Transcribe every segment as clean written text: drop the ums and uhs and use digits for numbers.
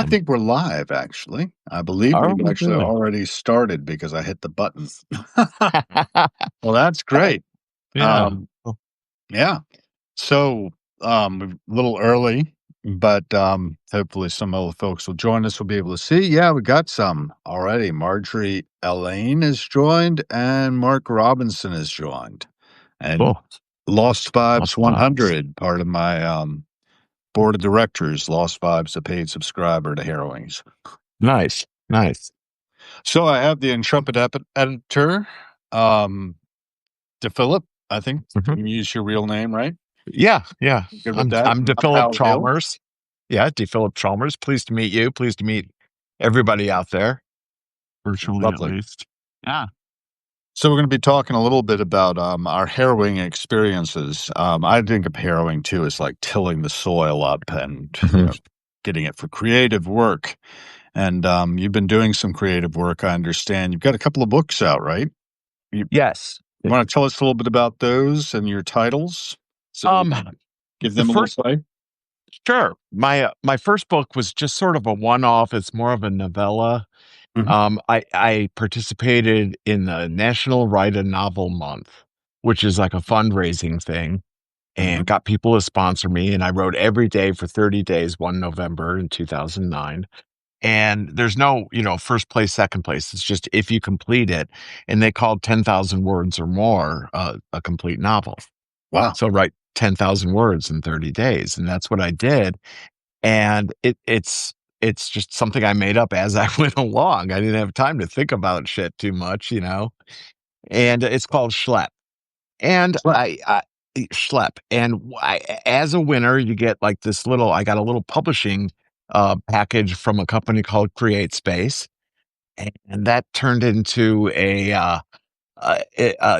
I think we're live, actually. I believe Are we've we actually really? already started because I hit the button. Well, that's great. Yeah. Um, yeah. So, a little early, but hopefully some other folks will join us. We'll be able to see. Yeah, we got some already. Marjorie Elaine has joined, and Mark Robinson has joined, and Cool. Lost Lost Vibes vibes. 100, part of my board of directors. Lost Vibes, a paid subscriber to Harrowings. Nice. Nice. So I have the Intrepid editor, um, DePhilip. I think Mhm. you use your real name, right? Yeah. Yeah. Good with I'm that. I'm And I'm DePhilip Hal Gill. Chalmers. Yeah, DePhilip Chalmers. Pleased to meet you. Pleased to meet everybody out there, virtually at Lovely. least. Yeah. So we're going to be talking a little bit about our harrowing experiences. I think of harrowing too as like tilling the soil up and Mhm. getting it for creative work. And you've been doing some creative work, I understand. You've got a couple of books out, right? You Yes. want to tell us a little bit about those and your titles so we Um, can give the them a little first play? sure. My first book was just sort of a one-off. It's more of a novella. Mhm. I participated in the National Write a Novel Month, which is like a fundraising thing, and Mhm. got people to sponsor me. And I wrote every day for 30 days, 1 November in 2009. And there's no, first place, second place. It's just if you complete it. And they called 10,000 words or more a complete novel. Wow. So write 10,000 words in 30 days. And that's what I did. And it's just something I made up as I went along. I didn't have time to think about shit too much. And it's called Schlep. And Right. I Schlep. And as a winner, you get like this little. I got a little publishing package from a company called Create Space, and that turned into a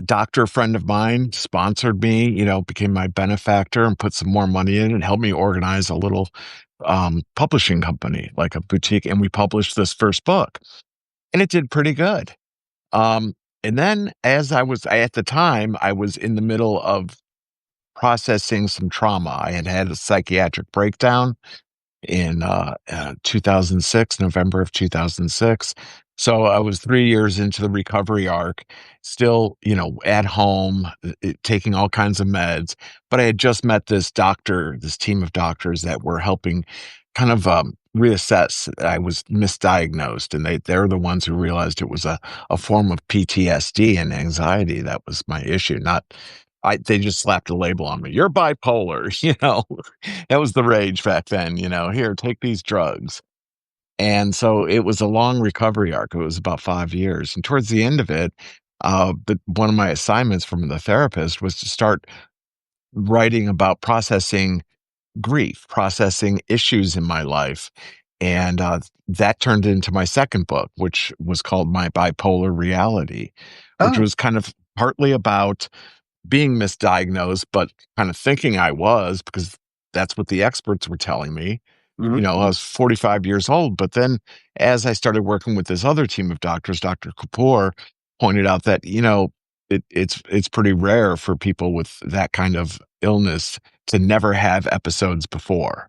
doctor friend of mine sponsored me, became my benefactor and put some more money in and helped me organize a little publishing company, like a boutique. And we published this first book and it did pretty good. Um, and then at the time, I was in the middle of processing some trauma. I had had a psychiatric breakdown in 2006, November of 2006. So I was 3 years into the recovery arc, still, at home, taking all kinds of meds. But I had just met this team of doctors that were helping kind of reassess. I was misdiagnosed, and they're the ones who realized it was a form of PTSD and anxiety that was my issue, not they just slapped a label on me. You're bipolar, That was the rage back then, here, take these drugs. And so it was a long recovery arc. It was about 5 years. And towards the end of it, one of my assignments from the therapist was to start writing about processing grief, processing issues in my life. And that turned into my second book, which was called My Bipolar Reality, which Oh. was kind of partly about being misdiagnosed, but kind of thinking I was because that's what the experts were telling me. I Mhm. was 45 years old. But then as I started working with this other team of doctors, Dr. Kapoor pointed out that, it's pretty rare for people with that kind of illness to never have episodes before.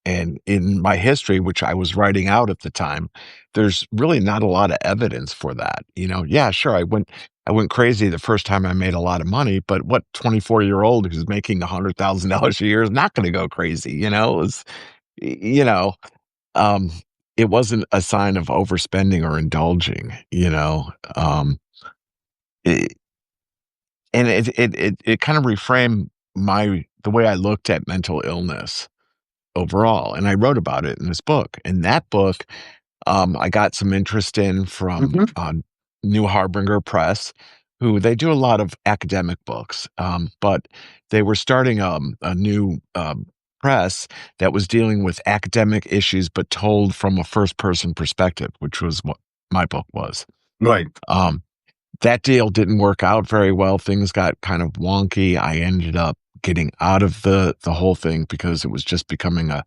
And in my history, which I was writing out at the time, there's really not a lot of evidence for that. Yeah, sure, I went crazy the first time I made a lot of money, but what 24-year-old who's making $100,000 a year is not going to go crazy? Y- you know, um, it wasn't a sign of overspending or indulging. It, and it kind of reframed the way I looked at mental illness overall. And I wrote about it in this book. In that book, I got some interest in from Mhm. New Harbinger Press, who they do a lot of academic books, but they were starting a new press that was dealing with academic issues, but told from a first person perspective, which was what my book was. Right. Um, that deal didn't work out very well. Things got kind of wonky. I ended up getting out of the whole thing because it was just becoming a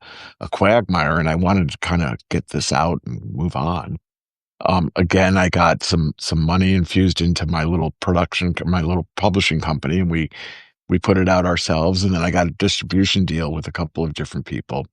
quagmire, and I wanted to kind of get this out and move on. Again, I got some money infused into my little publishing company, and we We put it out ourselves, and then I got a distribution deal with a couple of different people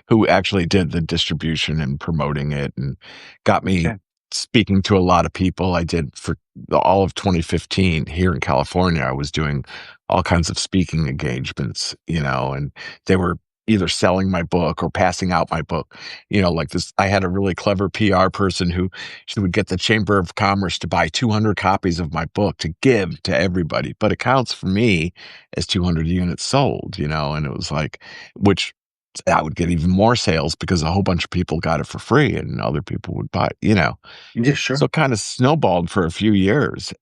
who actually did the distribution and promoting it and got me Okay. speaking to a lot of people. I did for all of 2015 here in California. I was doing all kinds of speaking engagements, and they were either selling my book or passing out my book. Like this, I had a really clever PR person who she would get the Chamber of Commerce to buy 200 copies of my book to give to everybody, but it counts for me as 200 units sold, and it was like, which I would get even more sales because a whole bunch of people got it for free and other people would buy. Yeah, So sure. it kind of snowballed for a few years.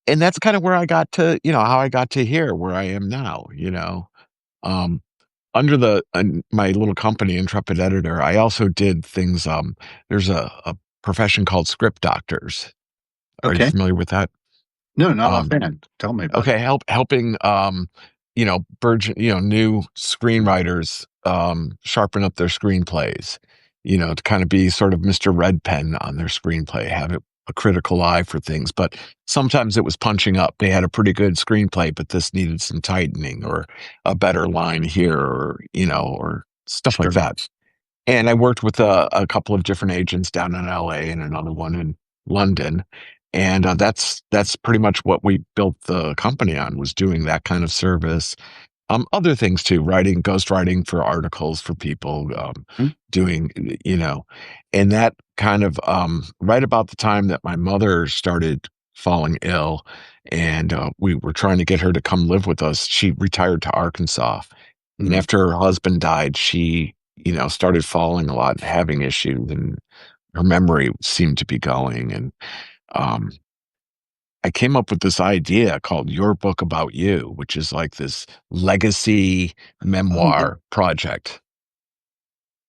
And that's kind of where I got to, how I got to here, where I am now. Um, under my little company, Intrepid Editor, I also did things. There's a profession called script doctors. Are you Okay. familiar with that? No, not Um, offhand. Tell me about it. okay, helping new screenwriters sharpen up their screenplays. To kind of be sort of Mr. Red Pen on their screenplay, have a critical eye for things. But sometimes it was punching up. They had a pretty good screenplay, but this needed some tightening or a better line here, or stuff like Sure. that. And I worked with a couple of different agents down in LA and another one in London. And that's pretty much what we built the company on, was doing that kind of service. Other things too, writing, ghost writing for articles for people, Mm, doing, and that kind of right about the time that my mother started falling ill, and we were trying to get her to come live with us. She retired to Arkansas, and mhm. after her husband died, she, started falling a lot and having issues, and her memory seemed to be going. And um, I came up with this idea called Your Book About You, which is like this legacy Oh, yeah. memoir project,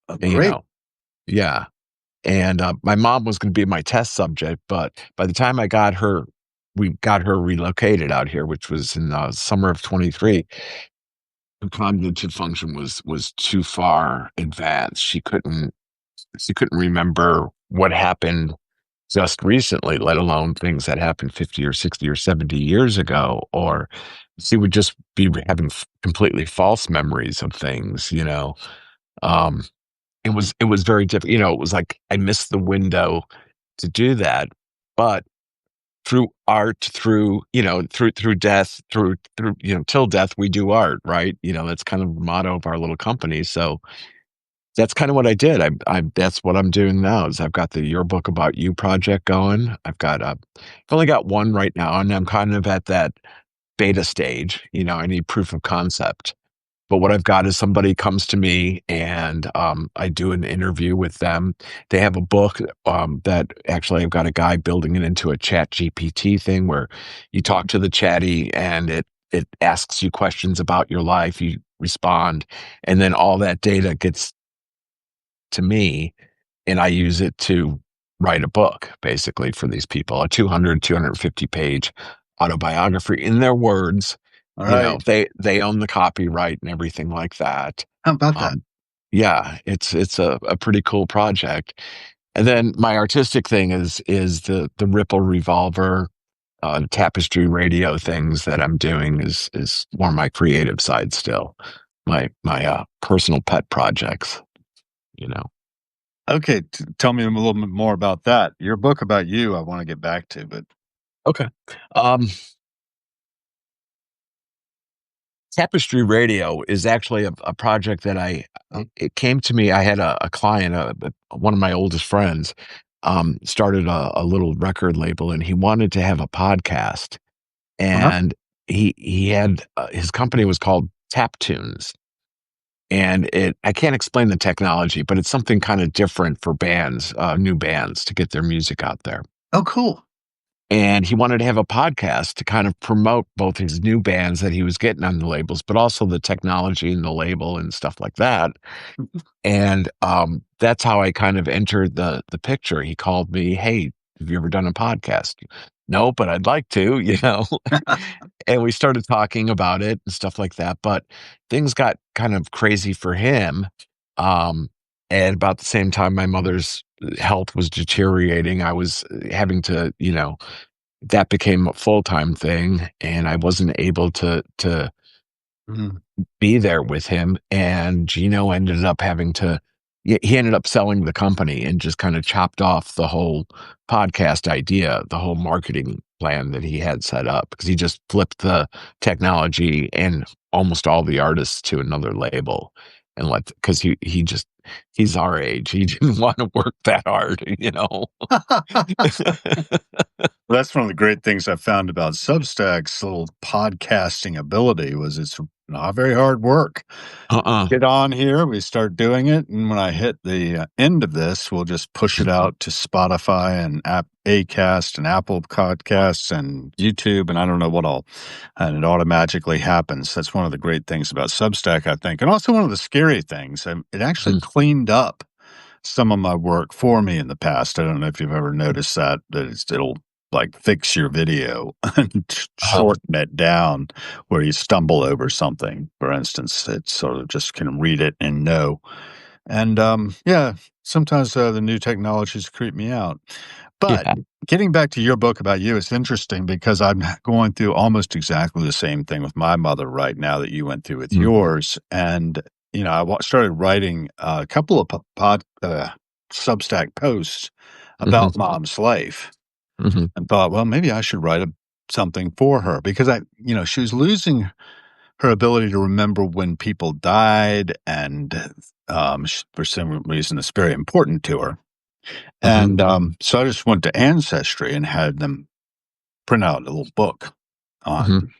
Oh, you great. know? Yeah. And my mom was going to be my test subject, but by the time we got her relocated out here, which was in summer of 23. Her cognitive function was too far advanced. She couldn't remember what happened just recently, let alone things that happened 50 or 60 or 70 years ago. Or she would just be having completely false memories of things. Um, it was very different. It was like I missed the window to do that. But through art, through death, through till death we do art, right? That's kind of the motto of our little company. So that's kind of what I did. That's what I'm doing now. Is I've got the Your Book About You project going. I've only got one right now, and I'm kind of at that beta stage. I need proof of concept. But what I've got is somebody comes to me and I do an interview with them. They have a book that actually I've got a guy building it into a chat GPT thing where you talk to the chatty and it asks you questions about your life, you respond, and then all that data gets to me and I use it to write a book basically for these people, a 250 page autobiography in their words. All right. They own the copyright and everything like that. How about that? Um, yeah, it's a pretty cool project. And then my artistic thing is the Ripple Revolver, Tapestry Radio things that I'm doing is more my creative side still. My personal pet projects, you know. Okay, tell me a little bit more about that. Your book about you, I wanna get back to, but Okay. Um, Tapestry Radio is actually a project that it came to me. I had a client, one of my oldest friends, started a little record label, and he wanted to have a podcast. uh-huh. And he had his company was called Tap Tunes, and I can't explain the technology, but it's something kind of different for bands, new bands, to get their music out there. Oh, cool. And he wanted to have a podcast to kind of promote both his new bands that he was getting on the labels, but also the technology and the label and stuff like that. And that's how I kind of entered the picture. He called me, "Hey, have you ever done a podcast?" No, but I'd like to. And we started talking about it and stuff like that. But things got kind of crazy for him. Um, and about the same time, my mother's health was deteriorating. I was having to, that became a full-time thing, and I wasn't able to Mhm. be there with him. And Gino ended up having to, he ended up selling the company and just kind of chopped off the whole podcast idea, the whole marketing plan that he had set up, because he just flipped the technology and almost all the artists to another label. And let, because he just, he's our age. He didn't want to work that hard, you know. Well, that's one of the great things I found about Substack's little podcasting ability was it's not very hard work. Uh-uh. Get on here, we start doing it, and when I hit the end of this, we'll just push it out to Spotify and Acast and Apple Podcasts and YouTube, and I don't know what all, and it automatically happens. That's one of the great things about Substack, I think, and also one of the scary things. It actually cleaned up some of my work for me in the past. I don't know if you've ever noticed that, it'll like fix your video and Uh-huh. shorten it down where you stumble over something. For instance, it sort of just can read it and know. And yeah, sometimes the new technologies creep me out. But Yeah. getting back to your book about you, it's interesting because I'm going through almost exactly the same thing with my mother right now that you went through with Mm, yours. And, I started writing a couple of Substack posts mhm, about mom's life mhm, and thought, well, maybe I should write something for her because she was losing her ability to remember when people died. And for some reason, it's very important to her. mhm, And so I just went to Ancestry and had them print out a little book mhm, on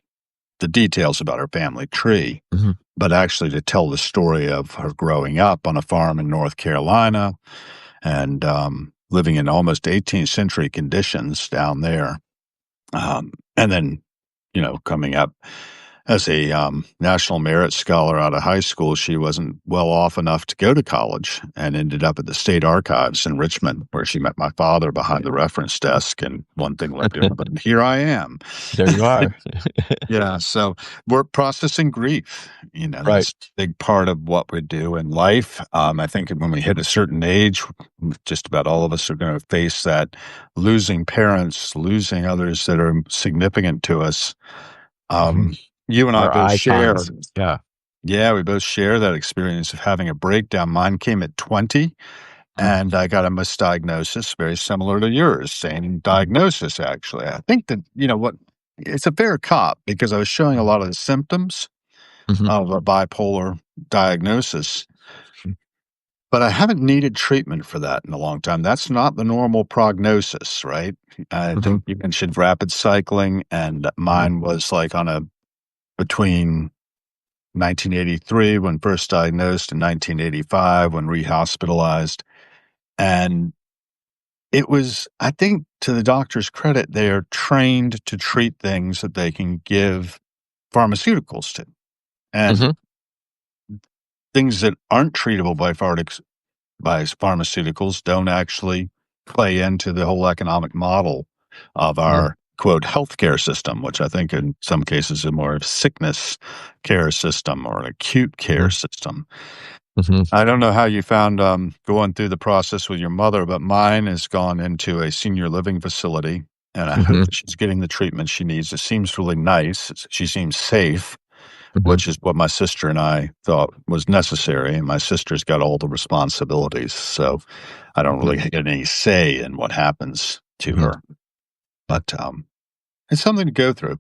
the details about her family tree, mhm, but actually to tell the story of her growing up on a farm in North Carolina and living in almost 18th century conditions down there. And then, coming up as a National Merit Scholar out of high school, she wasn't well off enough to go to college and ended up at the State Archives in Richmond, where she met my father behind the reference desk. And one thing led to another. And here I am. There you are. Yeah. So we're processing grief. Right. That's a big part of what we do in life. I think when we hit a certain age, just about all of us are going to face that losing parents, losing others that are significant to us. Mhm. You and I Our both share. icons. Yeah. Yeah, we both share that experience of having a breakdown. Mine came at 20, Mm, and I got a misdiagnosis, very similar to yours, same mhm, diagnosis, actually. I think that, it's a fair cop because I was showing a lot of the symptoms mhm, of a bipolar diagnosis, mhm, but I haven't needed treatment for that in a long time. That's not the normal prognosis, right? I mhm, think you mentioned rapid cycling, and mhm, mine was like on a between 1983 when first diagnosed and 1985 when rehospitalized. And it was, I think, to the doctor's credit, they are trained to treat things that they can give pharmaceuticals to. And mhm, things that aren't treatable by pharmaceuticals don't actually play into the whole economic model of mhm, our quote healthcare system, which I think in some cases is more of sickness care system or an acute care mhm, system. mhm, I don't know how you found going through the process with your mother, but mine has gone into a senior living facility, and I hope mhm, that she's getting the treatment she needs. It seems really nice. She seems safe, mhm, which is what my sister and I thought was necessary. And my sister's got all the responsibilities, so I don't mhm, really get any say in what happens to mhm. her. But it's something to go through.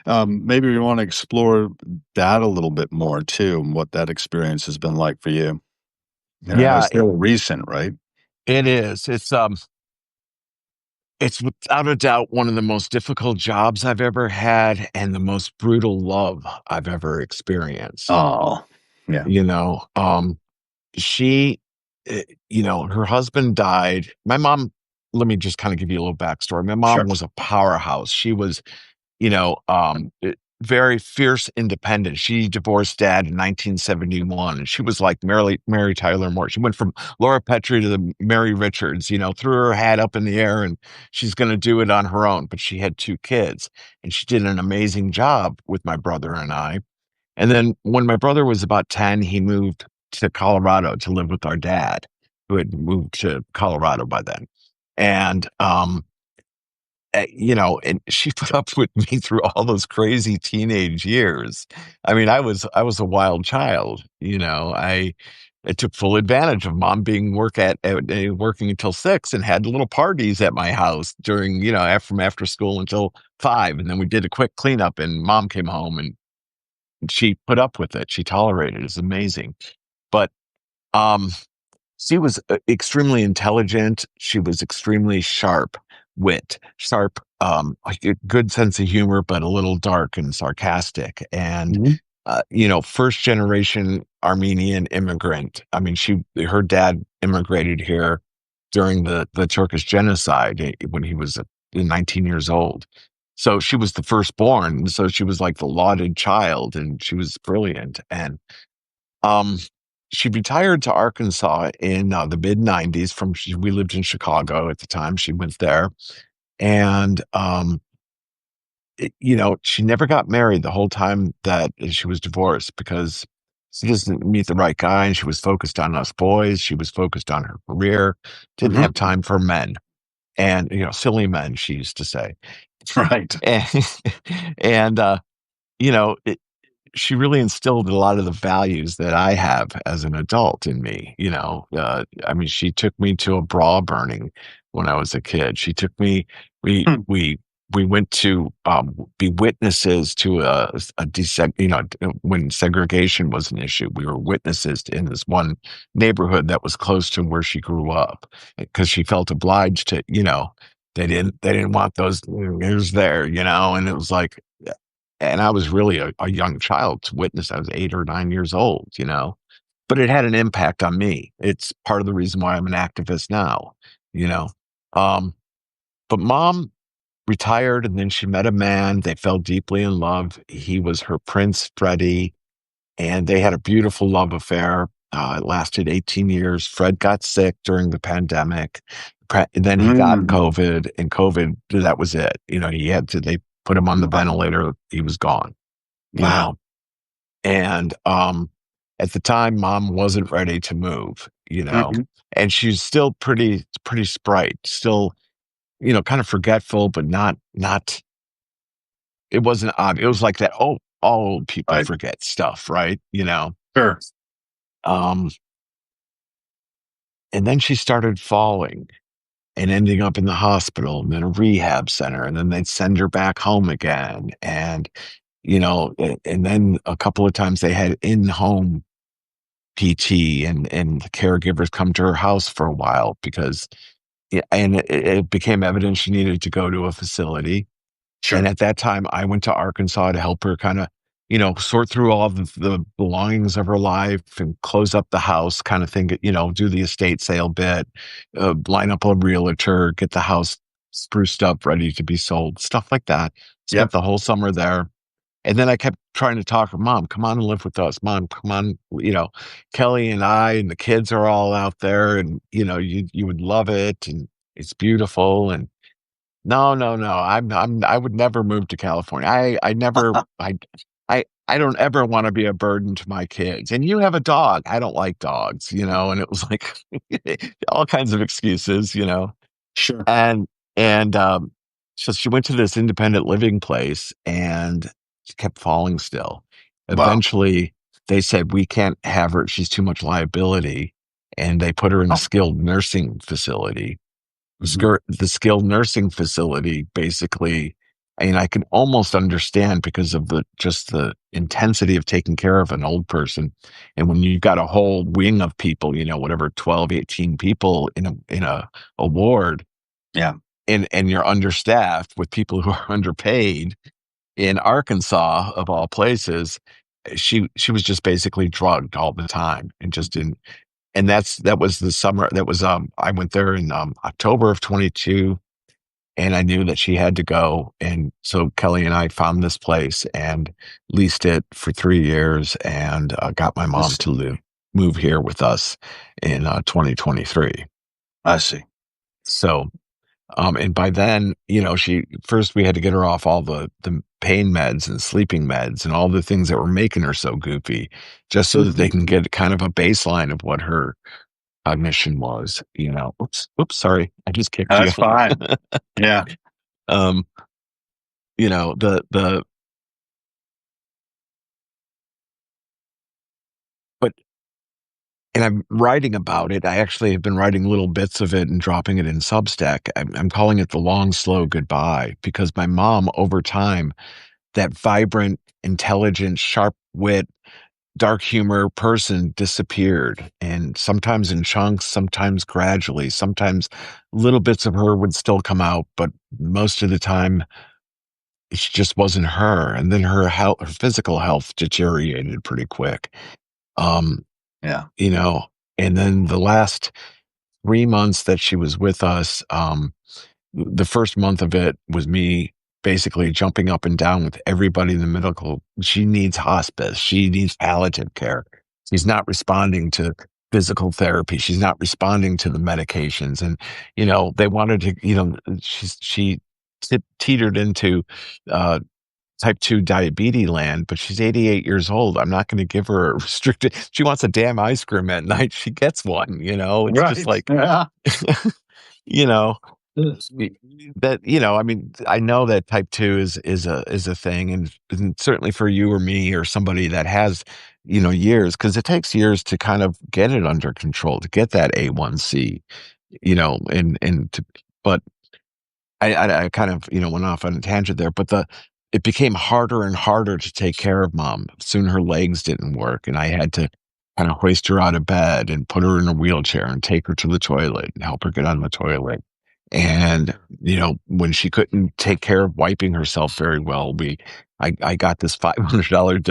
Maybe we want to explore that a little bit more too, and what that experience has been like for you. And I know Yeah, it's fairly recent, right? it is. It's without a doubt one of the most difficult jobs I've ever had and the most brutal love I've ever experienced. Oh, yeah, You know, she, her husband died. My mom, let me just kind of give you a little backstory. My sure. mom was a powerhouse. She was, very fierce independent. She divorced dad in 1971, and she was like Mary Tyler Moore. She went from Laura Petrie to the Mary Richards, threw her hat up in the air and she's going to do it on her own. But she had two kids and she did an amazing job with my brother and I. And then when my brother was about 10, he moved to Colorado to live with our dad, who had moved to Colorado by then. And and she put up with me through all those crazy teenage years. I mean, I was a wild child. I took full advantage of mom being working until 6 and had little parties at my house during from after school until 5, and then we did a quick cleanup, and mom came home and she put up with it. She tolerated it. It's amazing, but um she was extremely intelligent. She was extremely sharp, like a good sense of humor, but a little dark and sarcastic. And, Mhm. first generation Armenian immigrant. I mean, her dad immigrated here during the Turkish genocide when he was 19 years old. So she was the firstborn. So she was like the lauded child, and she was brilliant. And um, she retired to Arkansas in the mid '90s. We lived in Chicago at the time. She went there, and she never got married the whole time that she was divorced because she didn't meet the right guy, and she was focused on us boys. She was focused on her career, didn't Mhm. have time for men, and silly men, she used to say, Right. and and you know, she really instilled a lot of the values that I have as an adult in me. I mean, she took me to a bra burning when I was a kid. She took me. We Hmm. we we went to be witnesses to when segregation was an issue. We were witnesses in this one neighborhood that was close to where she grew up because she felt obliged to. They didn't want those news there, and it was like, and I was really a young child to witness. I was 8 or 9 years old, but it had an impact on me. It's part of the reason why I'm an activist now, you know. Um, but mom retired, and then she met a man. They fell deeply in love. He was her Prince Freddie, and they had a beautiful love affair. It lasted 18 years. Fred got sick during the pandemic. Then he got Mm. COVID, and COVID, that was it. They put him on the Wow. ventilator. He was gone, you Wow. know. And at the time, mom wasn't ready to move, Mhm. and she's still pretty sprite, still, kind of forgetful, but not. It wasn't odd. It was like that. Oh, all old people Right. forget stuff, right? Sure. Um, and then she started falling and ending up in the hospital and then a rehab center, and then they'd send her back home again, and then a couple of times they had in-home PT, and the caregivers come to her house for a while because yeah, and it became evident she needed to go to a facility. And Sure. at that time, I went to Arkansas to help her kind of, sort through all of the belongings of her life and close up the house kind of thing, do the estate sale bit, line up a realtor, get the house spruced up, ready to be sold, stuff like that. Spent Yep. the whole summer there. And then I kept trying to talk her, Mom, come on and live with us. Mom, come on. Kelly and I and the kids are all out there, and you would love it, and it's beautiful. And no, no, no. I would never move to California. I never I don't ever want to be a burden to my kids. And you have a dog. I don't like dogs, and it was like all kinds of excuses. Sure. And so she went to this independent living place, and she kept falling still. Wow. Eventually, they said, "We can't have her. She's too much liability." And they put her in a Oh. skilled nursing facility. Mhm. The skilled nursing facility, basically, I can almost understand because of the intensity of taking care of an old person. And when you've got a whole wing of people, whatever, 12, 18 people in a ward, Yeah. and you're understaffed with people who are underpaid in Arkansas of all places, she was just basically drugged all the time and just in and that was the summer. That was I went there in October of 22, and I knew that she had to go. And so Kelly and I found this place and leased it for 3 years, and got my I mom see. to move here with us in 2023. I see. So and by then, she first we had to get her off all the pain meds and sleeping meds and all the things that were making her so goofy, just so that they can get kind of a baseline of what her cognition was. Oops, oops, sorry, I just kicked you. That's fine. Yeah. Um, the but and I'm writing about it. I actually have been writing little bits of it and dropping it in Substack. I'm calling it the long, slow goodbye because my mom, over time, that vibrant, intelligent, sharp wit, dark humor person disappeared. And sometimes in chunks, sometimes gradually, sometimes little bits of her would still come out, but most of the time it just wasn't her. And then her physical health deteriorated pretty quick. Um, Yeah. you know, and then the last 3 months that she was with us, the first month of it was me basically jumping up and down with everybody in the medical. She needs hospice. She needs palliative care. She's not responding to physical therapy. She's not responding to the medications. And, they wanted to, she teetered into, uh, type 2 diabetes land, but she's 88 years old. I'm not going to give her a restricted. She wants a damn ice cream at night. She gets one, It's just Right. like, Yeah. you know, y- that, I mean, I know that type 2 is a thing, and certainly for you or me or somebody that has, years, because it takes years to kind of get it under control, to get that A1C, but I kind of, went off on a tangent there, but it became harder and harder to take care of mom. Soon her legs didn't work, and I had to kind of hoist her out of bed and put her in a wheelchair and take her to the toilet and help her get on the toilet. And, when she couldn't take care of wiping herself very well, I got this $500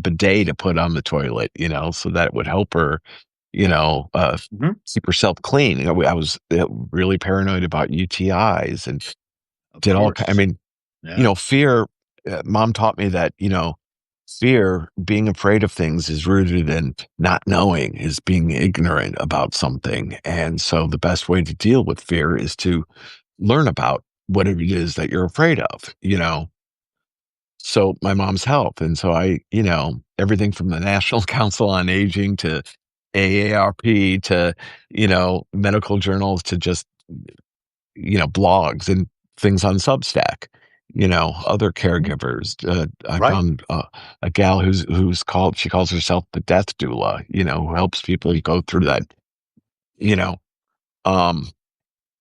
bidet to put on the toilet, so that it would help her, you know, uh, Mhm. keep herself clean. I was really paranoid about UTIs and Of did I course. mean, Yeah. fear. Mom taught me that, fear, being afraid of things is rooted in not knowing, is being ignorant about something. And so the best way to deal with fear is to learn about whatever it is that you're afraid of. So my mom's health. And so everything from the National Council on Aging to AARP to, medical journals to just, blogs and things on Substack, other Mhm. caregivers. I Right. found a gal she calls herself the death doula, who helps people go through that, you know, um,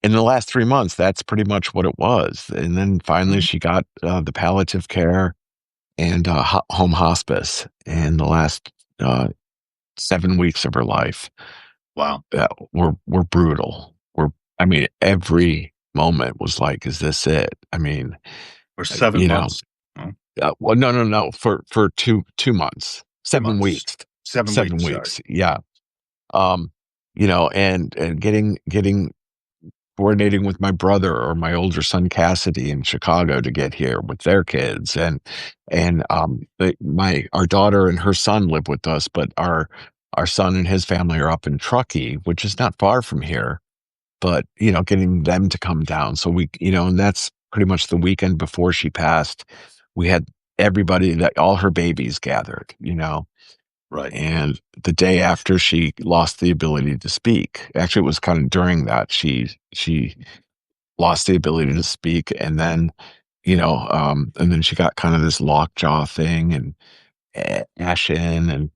in the last 3 months, that's pretty much what it was. And then finally Mhm. she got the palliative care and home hospice in the last 7 weeks of her life. Wow. Were brutal. I mean, every moment was like, "Is this it?" I mean, For uh, 7 you know, months. Oh, well, no, no, no, for 2 months, 2 7 months. weeks, 7 7 weeks, sorry. weeks, yeah. Um, and getting coordinating with my brother or my older son Cassidy in Chicago to get here with their kids, our daughter and her son live with us, but our son and his family are up in Truckee, which is not far from here. But getting them to come down, so and that's pretty much the weekend before she passed. We had all her babies gathered, Right. and the day after she lost the ability to speak. Actually, it was kind of during that she lost the ability to speak, and then she got kind of this lockjaw thing and ashen, and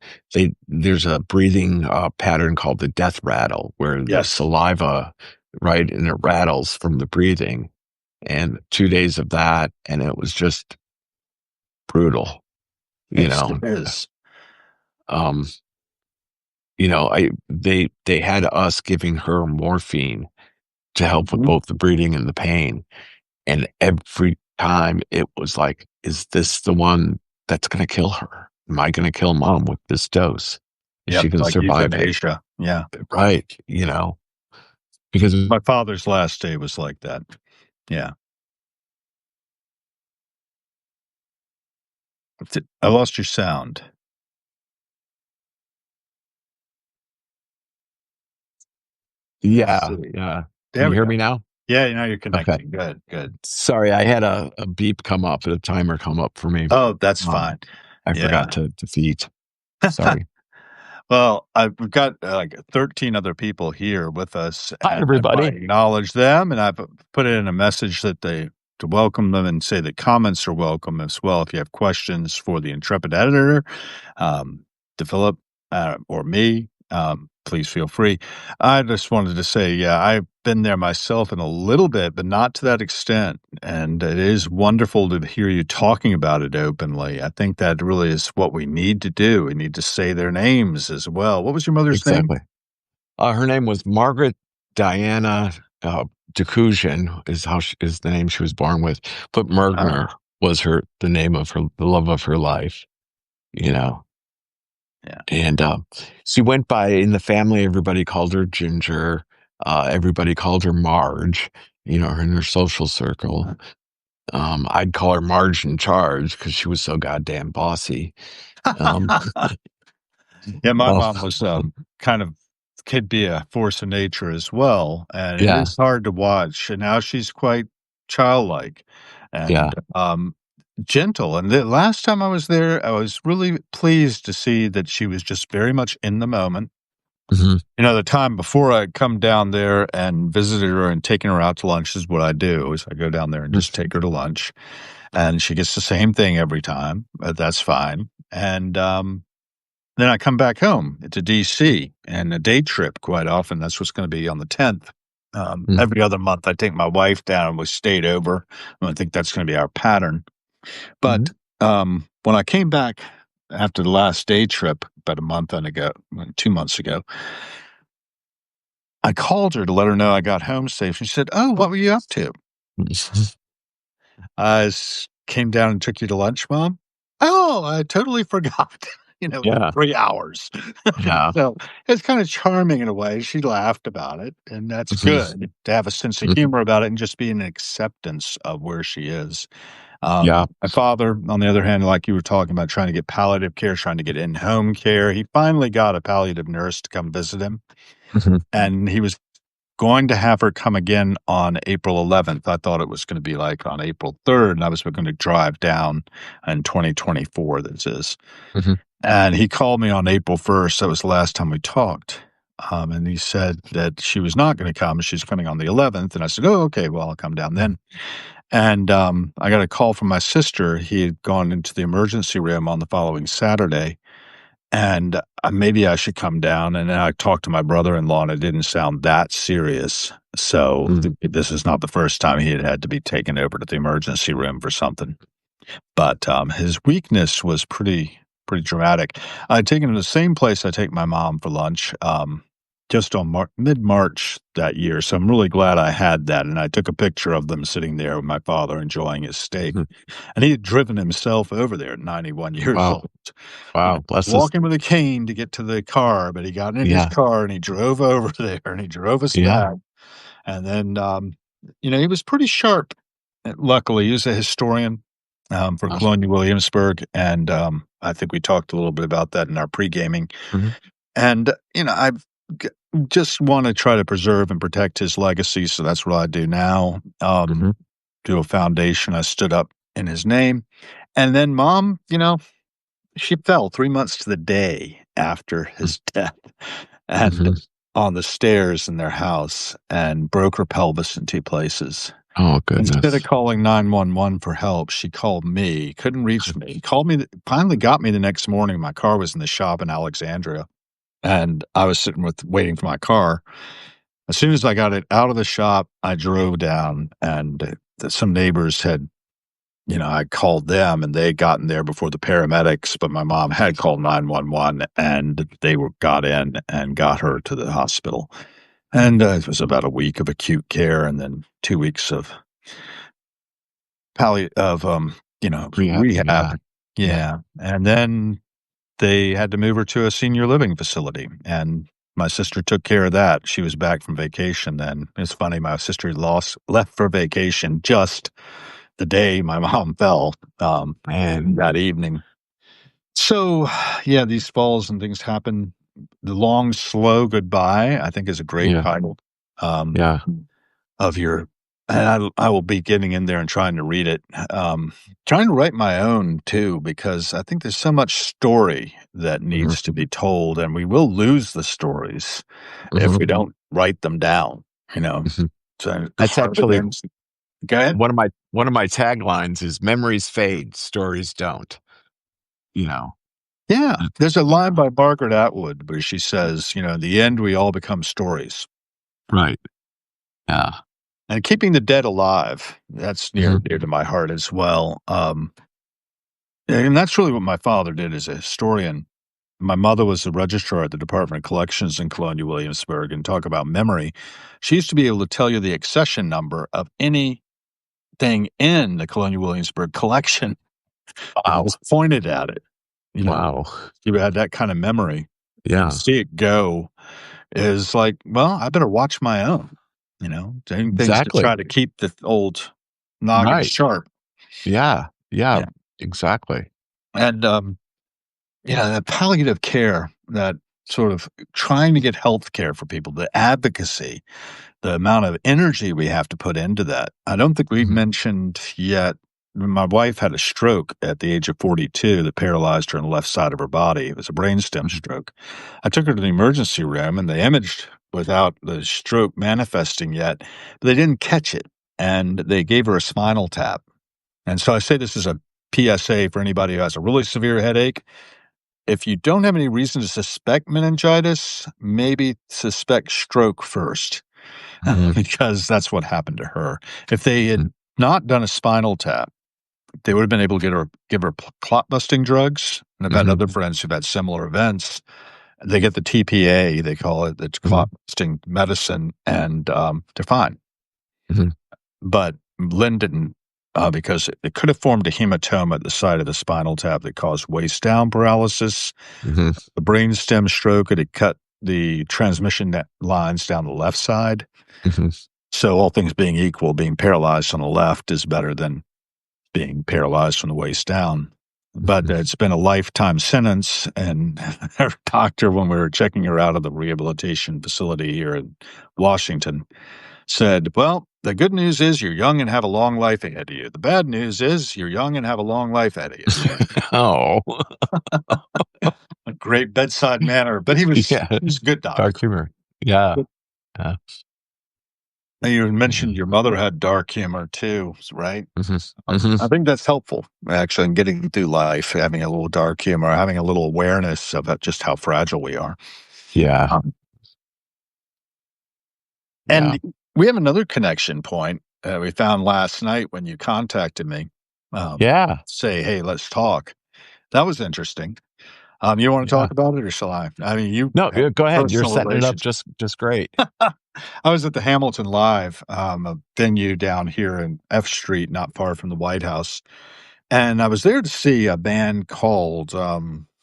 there's a breathing pattern called the death rattle, where the Yes. saliva, right, and it rattles from the breathing. And 2 days of that, and it was just brutal. You Yes, know, it is. um, they had us giving her morphine to help with Mhm. both the breathing and the pain. And every time it was like, is this the one that's going to kill her? Am I going to kill mom with this dose? Is she Yep, going to like survive it? euthanasia. Yeah. Right. Because My father's last day was like that. Yeah. I lost your sound. Let's yeah, see. yeah. Can There you we hear go. me now? Yeah, now you're Okay. connecting. Good, good. Sorry, I had a beep come up, a timer come up for me. Oh, that's Um, fine. I forgot Yeah. to defeat. Sorry. Well, we've got, like, 13 other people here with us, Hi, and I wanna everybody. acknowledge them, and I've put it in a message that they to welcome them and say that comments are welcome as well. If you have questions for the Intrepid editor, um, to Philip, or me, please feel free. I just wanted to say, yeah, I've been there myself in a little bit, but not to that extent. And it is wonderful to hear you talking about it openly. I think that really is what we need to do. We need to say their names as well. What was your mother's name? Exactly. Her name was Margaret Diana Decusion is the name she was born with, but Mergner Ah, was the name of the love of her life, you know. yeah. And she went by in the family. Everybody called her Ginger. Everybody called her Marge. In her social circle. I'd call her Marge in charge because she was so goddamn bossy. Um, Yeah, my oh, mom was, kind of could be a force of nature as well, and it yeah, is hard to watch, and now she's quite childlike yeah. and, gentle, and the last time I was there, I was really pleased to see that she was just very much in the moment. Hmm. The time before I'd come down there and visited her and taken her out to lunch is what I do, is I go down there and just take her to lunch, and she gets the same thing every time, but that's fine, and, then I come back home to DC and a day trip quite often. That's what's going to be on the 10th. Every other month, I take my wife down and we stayed over. And I think that's going to be our pattern. Hmm. But when I came back after the last day trip about a month and ago, 2 months ago, I called her to let her know I got home safe. She said, "Oh, what were you up to?" Came down and took you to lunch, Mom? Oh, I totally forgot, within Yeah, 3 hours. yeah. So, it's kinda charming in a way. She laughed about it, and that's Hmm. good to have a sense of Hmm. humor about it and just be an acceptance of where she is. Yeah. My father, on the other hand, like you were talking about trying to get palliative care, trying to get in-home care, he finally got a palliative nurse to come visit him, Hmm. and he was going to have her come again on April 11th. I thought it was gonna be, like, on April 3rd, and I was gonna drive down in 2024, this is. Hmm. And he called me on April 1st, that was the last time we talked, and he said that she was not gonna come, she's coming on the 11th, and I said, "Oh, okay, well, I'll come down then." And, I got a call from my sister. He had gone into the emergency room on the following Saturday, and, maybe I should come down, and then I talked to my brother-in-law, and it didn't sound that serious. So, Hmm. this is not the first time he had had to be taken over to the emergency room for something. But, his weakness was pretty dramatic. I'd taken him to the same place I take my mom for lunch, just on mid-March that year, so I'm really glad I had that, and I took a picture of them sitting there with my father enjoying his steak, Hmm. and he had driven himself over there at 91 years Wow. old. Wow. Bless us. Walking with a cane to get to the car, but he got in his Yeah. car and he drove over there and he drove us Yeah. back, and then, he was pretty sharp. Luckily, he was a historian, for Uh, Colonial Williamsburg, and, I think we talked a little bit about that in our pre-gaming, mhm. and, I've g just wanna try to preserve and protect his legacy, so that's what I do now, Mhm. do a foundation, I stood up in his name, and then mom, she fell 3 months to the day after Mm. his death, and Mhm. on the stairs in their house and broke her pelvis in 2 places. Oh, Instead of goodness. calling 911 for help, she called me, couldn't reach me, called me, finally got me the next morning. My car was in the shop in Alexandria, and I was sitting waiting for my car. As soon as I got it out of the shop, I drove down, and some neighbors had, I called them, and they had gotten there before the paramedics, but my mom had called 911, and they got in and got her to the hospital. And it was about a week of acute care, and then 2 weeks of Rehab. rehab. Yeah. Yeah. Yeah, and then they had to move her to a senior living facility, and my sister took care of that. She was back from vacation then. It's funny, my sister left for vacation just the day my mom fell, Man. that evening. So, yeah, these falls and things happen. The Long, Slow Goodbye, I think, is a great Yeah. title, um, Yeah. of your and I will be getting in there and trying to read it, trying to write my own too, because I think there's so much story that Mhm. needs to be told, and we will lose the stories if Mhm. we don't write them down, you know? Mhm. So, That's part of it actually ends. Go ahead. One of my taglines is "Memories fade, stories don't." You know, Yeah, there's a line yeah, by Margaret Atwood where she says, "In the end, we all become stories." right, yeah, And keeping the dead alive, that's near hmm and dear to my heart as well. And that's really what my father did as a historian. My mother was the registrar at the Department of Collections in Colonial Williamsburg, and talk about memory. She used to be able to tell you the accession number of anything in the Colonial Williamsburg collection if it wow, was pointed at it. You know, wow, you had that kind of memory, and to yeah, see it go is like, well, I better watch my own. Doing things to exactly, try to keep the old noggin right, sharp. yeah, yeah, Yeah, exactly, and yeah, that palliative care, that sort of trying to get health care for people, the advocacy, the amount of energy we have to put into that. I don't think we've hmm mentioned yet. My wife had a stroke at the age of 42 that paralyzed her on the left side of her body. It was a brainstem hmm stroke. I took her to the emergency room and they imaged without the stroke manifesting yet, but they didn't catch it. And they gave her a spinal tap. And so I say this is a PSA for anybody who has a really severe headache. If you don't have any reason to suspect meningitis, maybe suspect stroke first, hmm because that's what happened to her. If they had not done a spinal tap, they would have been able to give her clot busting drugs. And I've had hmm other friends who've had similar events. They get the TPA, they call it, the hmm clot busting medicine, and they're fine. hmm But Lynn didn't, because it could have formed a hematoma at the site of the spinal tap that caused waist down paralysis. hmm The brainstem stroke, it had cut the transmission net lines down the left side. hmm So, all things being equal, being paralyzed on the left is better than being paralyzed from the waist down. But it's been a lifetime sentence. And her doctor, when we were checking her out of the rehabilitation facility here in Washington, said, "Well, the good news is you're young and have a long life ahead of you. The bad news is you're young and have a long life ahead of you." oh, A great bedside manner, but he was, yeah, he was a good dark doctor. humor, yeah, yeah, And you yeah, mentioned your mother had dark humor too, right? hmm hmm I think that's helpful, actually, in getting through life, having a little dark humor, having a little awareness of just how fragile we are. yeah, Um, yeah, and we have another connection point we found last night when you contacted me. yeah. Say, hey, let's talk. That was interesting. You want to Yeah. talk about it, or shall I? I mean, you No, have yeah, go ahead. You're personal setting it up relations. just great. I was at the Hamilton Live, a venue down here in F Street, not far from the White House. And I was there to see a band called, what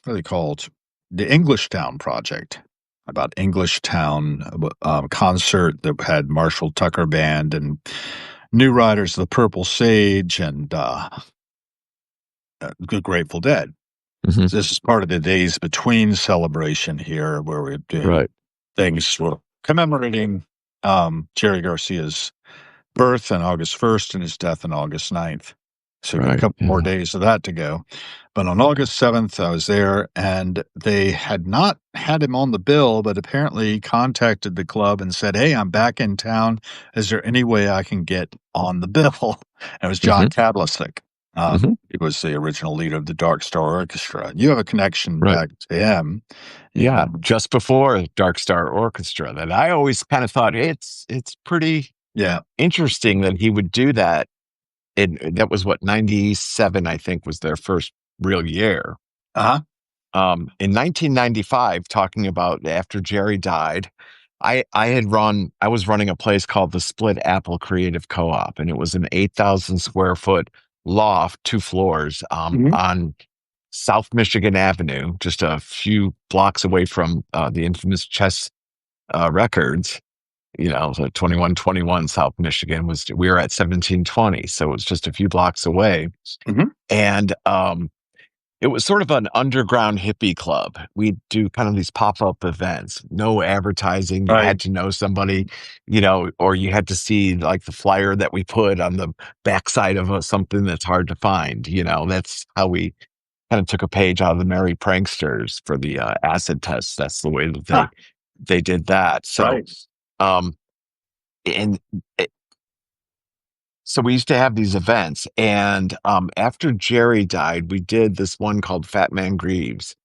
are they called? The Englishtown Project, about Englishtown, concert that had Marshall Tucker Band and New Riders of the Purple Sage and the Grateful Dead. Mhm. So this is part of the Days Between celebration here, where we're doing Right, things, we're commemorating Jerry Garcia's birth on August 1st and his death on August 9th. So we got a right. couple more Yeah. days of that to go. But on August 7th, I was there and they had not had him on the bill, but apparently contacted the club and said, "Hey, I'm back in town. Is there any way I can get on the bill?" And it was John Mhm, Kadlicek. mhm. He was the original leader of the Dark Star Orchestra. You have a connection Right. back to him. Yeah, Um, just before Dark Star Orchestra that I always kind of thought it's pretty yeah. interesting that he would do that. And that was what, 97, I think, was their first real year. Uh-huh. In 1995, talking about after Jerry died, I was running a place called the Split Apple Creative Co-op, and it was an 8,000 square foot loft, 2 floors, Mhm. on South Michigan Avenue, just a few blocks away from the infamous Chess Records. So 2121 South Michigan we were at 1720, so it was just a few blocks away, Mhm. and it was sort of an underground hippie club. We'd do kind of these pop-up events, no advertising. You Right. had to know somebody, or you had to see like the flyer that we put on the backside of something that's hard to find. That's how we kind of took a page out of the Merry Pranksters for the acid tests. That's the way that Ah, they did that. So, right. um, and so we used to have these events, and after Jerry died, we did this one called Fat Man Grieves,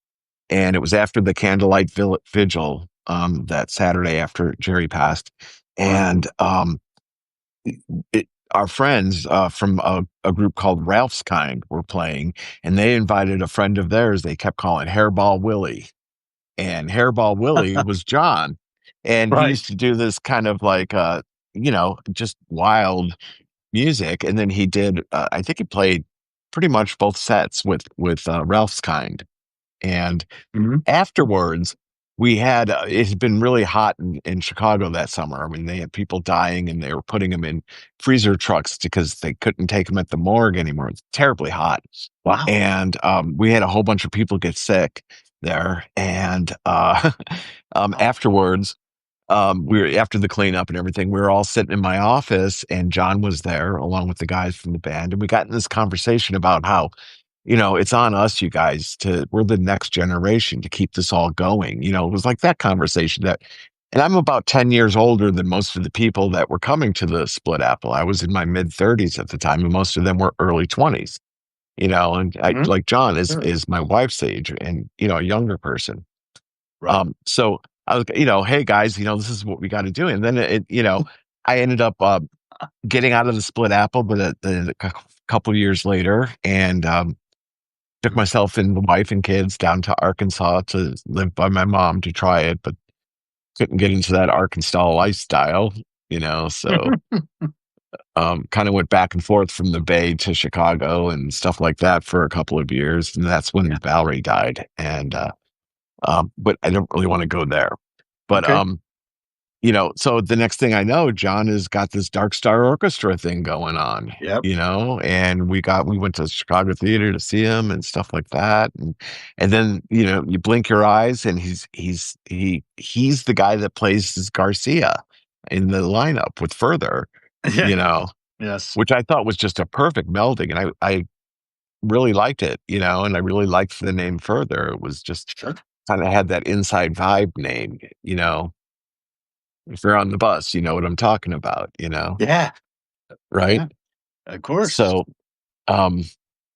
and it was after the candlelight vigil that Saturday after Jerry passed, Right. and our friends from a group called Ralph's Kind were playing, and they invited a friend of theirs. They kept calling Hairball Willie, and Hairball Willie was John, and he Right. used to do this kind of like just wild music, and then he did. I think he played pretty much both sets with Ralph's Kind, and Mhm. afterwards, we had it had been really hot in Chicago that summer. I mean, they had people dying and they were putting them in freezer trucks because they couldn't take them at the morgue anymore. It's terribly hot. Wow. And we had a whole bunch of people get sick there. And afterwards, we were after the cleanup and everything, we were all sitting in my office and John was there along with the guys from the band. And we got in this conversation about how, it's on us, you guys, we're the next generation to keep this all going. It was like that conversation and I'm about 10 years older than most of the people that were coming to the Split Apple. I was in my mid 30s at the time, and most of them were early 20s, and I Mhm. like John Sure. is my wife's age and, a younger person. Right. So I was, hey guys, this is what we got to do. And then I ended up getting out of the Split Apple, but couple years later, and took Mhm. myself and the wife and kids down to Arkansas to live by my mom to try it, but couldn't get into that Arkansas lifestyle, so kind of went back and forth from the Bay to Chicago and stuff like that for a couple of years. And that's when Yeah. Valerie died. And but I don't really want to go there. But Okay. so the next thing I know, John has got this Dark Star Orchestra thing going on, Yep. and we went to Chicago Theater to see him and stuff like that. And then, you blink your eyes and he's the guy that plays as Garcia in the lineup with Further, Yeah. you know, Yes. which I thought was just a perfect melding. And I really liked it, and I really liked the name Further. It was just Sure. kind of had that inside vibe name, if you're on the bus, you know what I'm talking about, Yeah. right? Yeah. Of course. So, um,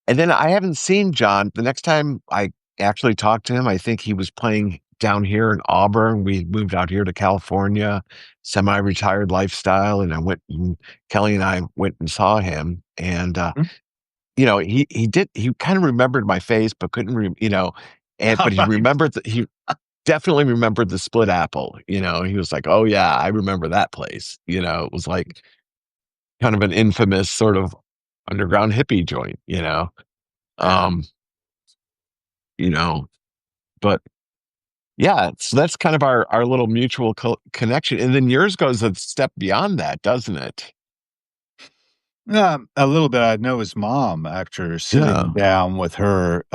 and then I haven't seen John. The next time I actually talked to him, I think he was playing down here in Auburn. We moved out here to California, semi-retired lifestyle, and Kelly and I went and saw him, and Mhm. he kind of remembered my face, but couldn't, but he Right. remembered he definitely remembered the Split Apple. He was like, "Oh yeah, I remember that place." It was like kind of an infamous sort of underground hippie joint, Yeah. um, you know, but yeah, so that's kind of our little mutual connection. And then yours goes a step beyond that, doesn't it? A little bit. I know his mom after Yeah. sitting down with her,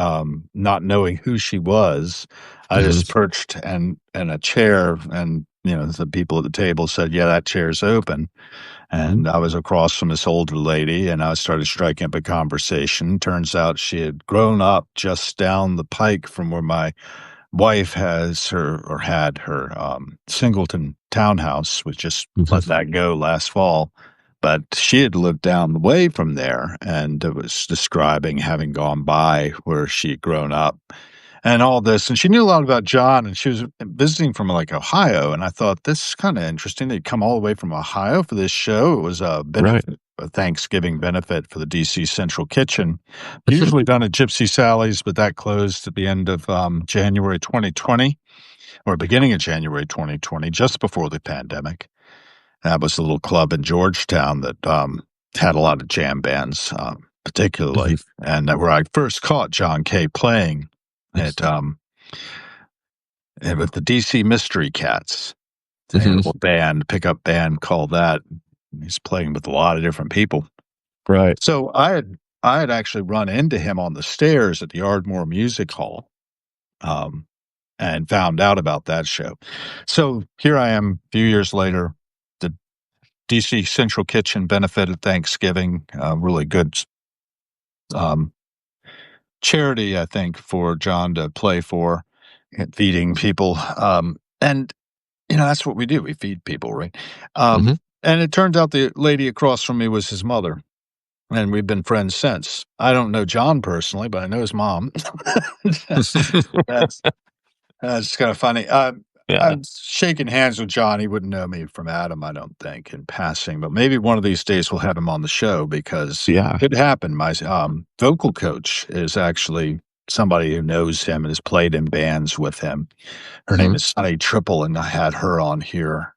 not knowing who she was. I Hmm. just perched in a chair and, the people at the table said, "Yeah, that chair's open." Hmm. And I was across from this older lady and I started striking up a conversation. Turns out she had grown up just down the pike from where my wife has her or had her, Singleton townhouse. We just Hmm. let that go last fall, but she had lived down the way from there and was describing having gone by where she had grown up and all this, and she knew a lot about John, and she was visiting from, like, Ohio, and I thought, "This is kinda interesting. They'd come all the way from Ohio for this show." It was Right. a Thanksgiving benefit for the DC Central Kitchen, usually done at Gypsy Sally's, but that closed at the end of, January 2020 or beginning of January 2020, just before the pandemic. That was a little club in Georgetown that, had a lot of jam bands, Hmm. particularly, and where I first caught John Kay playing at, with the DC Mystery Cats. They had a Hmm. little band, pickup band called that. He's playing with a lot of different people. Right. So I had actually run into him on the stairs at the Ardmore Music Hall, um, and found out about that show. So here I am a few years later, the DC Central Kitchen benefit at Thanksgiving, really good, um, charity, I think, for John to play for, feeding people, and that's what we do. We feed people, right? Hmm. And it turns out the lady across from me was his mother. and we've been friends since. I don't know John personally, but I know his mom. That's that's kind of funny. Yeah. I'm shaking hands with John. He wouldn't know me from Adam, I don't think, in passing, but maybe one of these days we'll have him on the show because Yeah. it happened. My vocal coach is actually somebody who knows him and has played in bands with him. Her name Mhm. is Sunny Triple, and I had her on here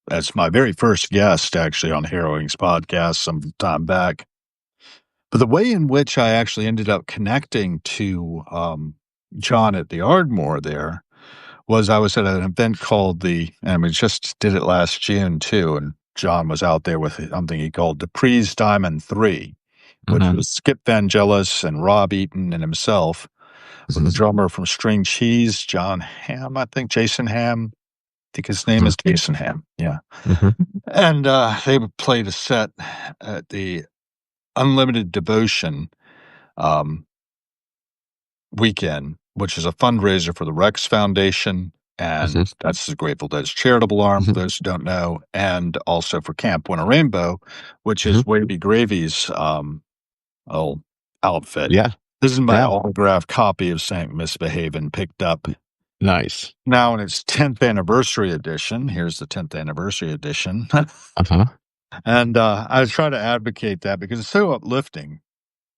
as my very first guest, actually, on Harrowings podcast some time back. But the way in which I actually ended up connecting to John at the Ardmore there was I was at an event called and we just did it last June too, and John was out there with something he called Dupree's Diamond 3, which Mhm. was Skip Vangelis and Rob Eaton and himself with the Mhm. drummer from String Cheese, John Hamm, I think, Jason Hamm. I think his name Mhm. is Jason Hamm, yeah. Mhm. And, they played a set at the Unlimited Devotion, um, weekend, which is a fundraiser for the Rex Foundation, and Mhm. that's the Grateful Dead's charitable arm, for Mhm. those who don't know, and also for Camp Winter Rainbow, which Mhm. is Wavy Gravy's, oh, outfit. Yeah. This is my Yeah. autographed copy of Saint Misbehavin' picked up Nice. now in its 10th anniversary edition. Here's the 10th anniversary edition. Uh-huh. And, I try to advocate that because it's so uplifting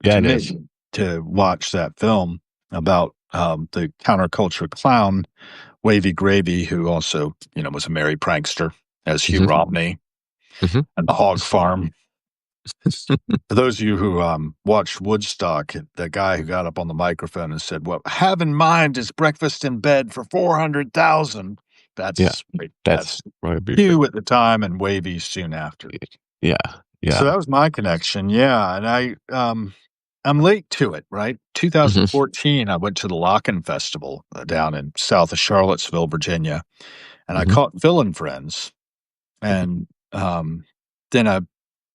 Yeah, to it me is. to watch that film about, the counterculture clown, Wavy Gravy, who also, was a merry prankster as Hugh Mhm. Romney Mhm. and The Hog Farm. For those of you who, watched Woodstock, the guy who got up on the microphone and said, "What I have in mind is breakfast in bed for 400,000." Yeah. That's That's probably Hugh at the time and Wavy soon after. yeah. So Yeah. that was my connection, yeah, and I'm late to it, right? Mhm. 2014, I went to the Locken Festival, down in south of Charlottesville, Virginia, and I Mhm. caught Phil and Friends, and, then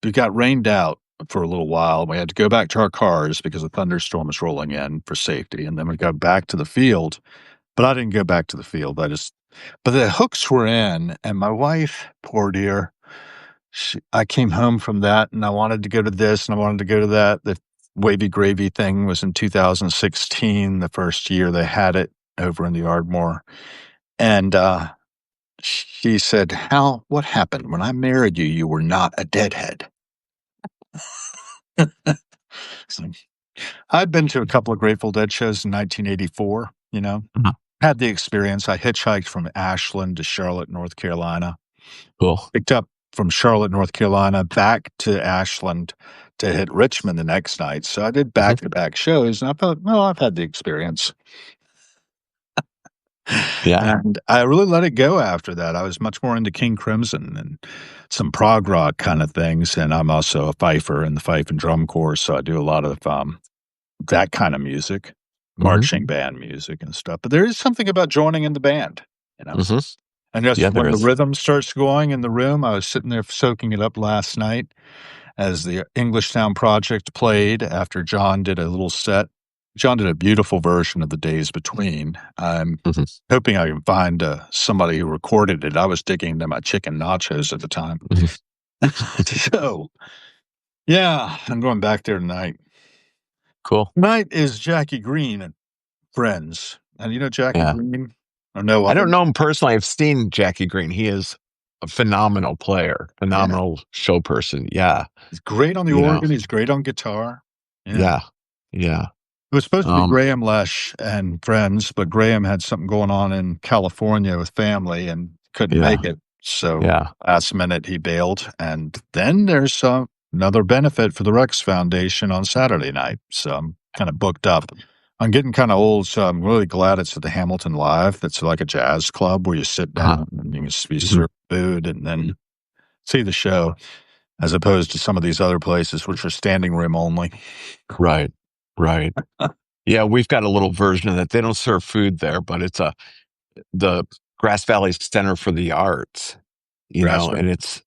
we got rained out for a little while. We had to go back to our cars because a thunderstorm was rolling in for safety, and then we got back to the field, but I didn't go back to the field, but the hooks were in, and my wife, poor dear, I came home from that, and I wanted to go to this, and I wanted to go to that. The Wavy Gravy thing was in 2016, the first year they had it over in the Ardmore, and, she said, "Hal, what happened? When I married you, you were not a deadhead." So, I'd been to a couple of Grateful Dead shows in 1984, Mhm. had the experience. I hitchhiked from Ashland to Charlotte, North Carolina. Cool. Picked up from Charlotte, North Carolina, back to Ashland to hit Richmond the next night. So I did Mhm. back-to-back shows, and I thought, "Well, I've had the experience." Yeah. And I really let it go after that. I was much more into King Crimson and some prog rock kind of things, and I'm also a fifer in the fife and drum corps, so I do a lot of, that kind of music, Mhm. marching band music and stuff. But there is something about joining in the band, you know? Mhm. And Yeah, just there when the is. rhythm starts going in the room, I was sitting there soaking it up last night as the Englishtown Project played after John did a little set. John did a beautiful version of The Days Between. I'm Mhm. hoping I can find, somebody who recorded it. I was digging into my chicken nachos at the time. Mhm. So, yeah, I'm going back there tonight. Cool. Tonight is Jackie Green and Friends. And you know Jackie Yeah. Green? Or know I of don't him? know him personally. I've seen Jackie Green. He is a phenomenal player, Yeah. phenomenal show person. Yeah. He's great on the You know. organ, he's great on guitar. Yeah. Yeah. Yeah. It was supposed to be Um, Graham Lesh and Friends, but Graham had something going on in California with family and couldn't yeah. make it. So Yeah. last minute he bailed. And then there's another benefit for the Rex Foundation on Saturday night. So I'm kind of booked up. I'm getting kind of old, so I'm really glad it's at the Hamilton Live. That's like a jazz club where you sit Uh-huh. down and you can be Mhm. served food and then see the show, as opposed to some of these other places which are standing room only. Right. Right. Yeah, we've got a little version of that. They don't serve food there, but it's the Grass Valley Center for the Arts, Grass and it's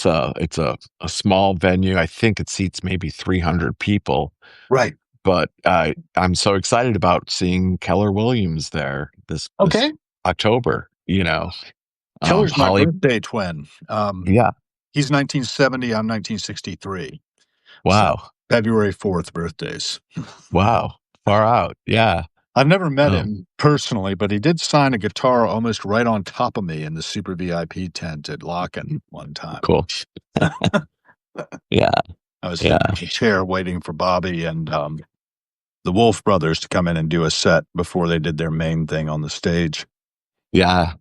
a small venue. I think it seats maybe 300 people, Right. but I'm so excited about seeing Keller Williams there this Okay. October. Keller's my Holly, birthday twin. yeah, He's 1970, I'm 1963. So, Wow. February 4th birthdays. Wow. Far out. Yeah. I've never met Um, him personally, but he did sign a guitar almost right on top of me in the super VIP tent at Locken one time. cool. Yeah. I was sitting Yeah. in a chair waiting for Bobby and, the Wolf Brothers to come in and do a set before they did their main thing on the stage. Yeah.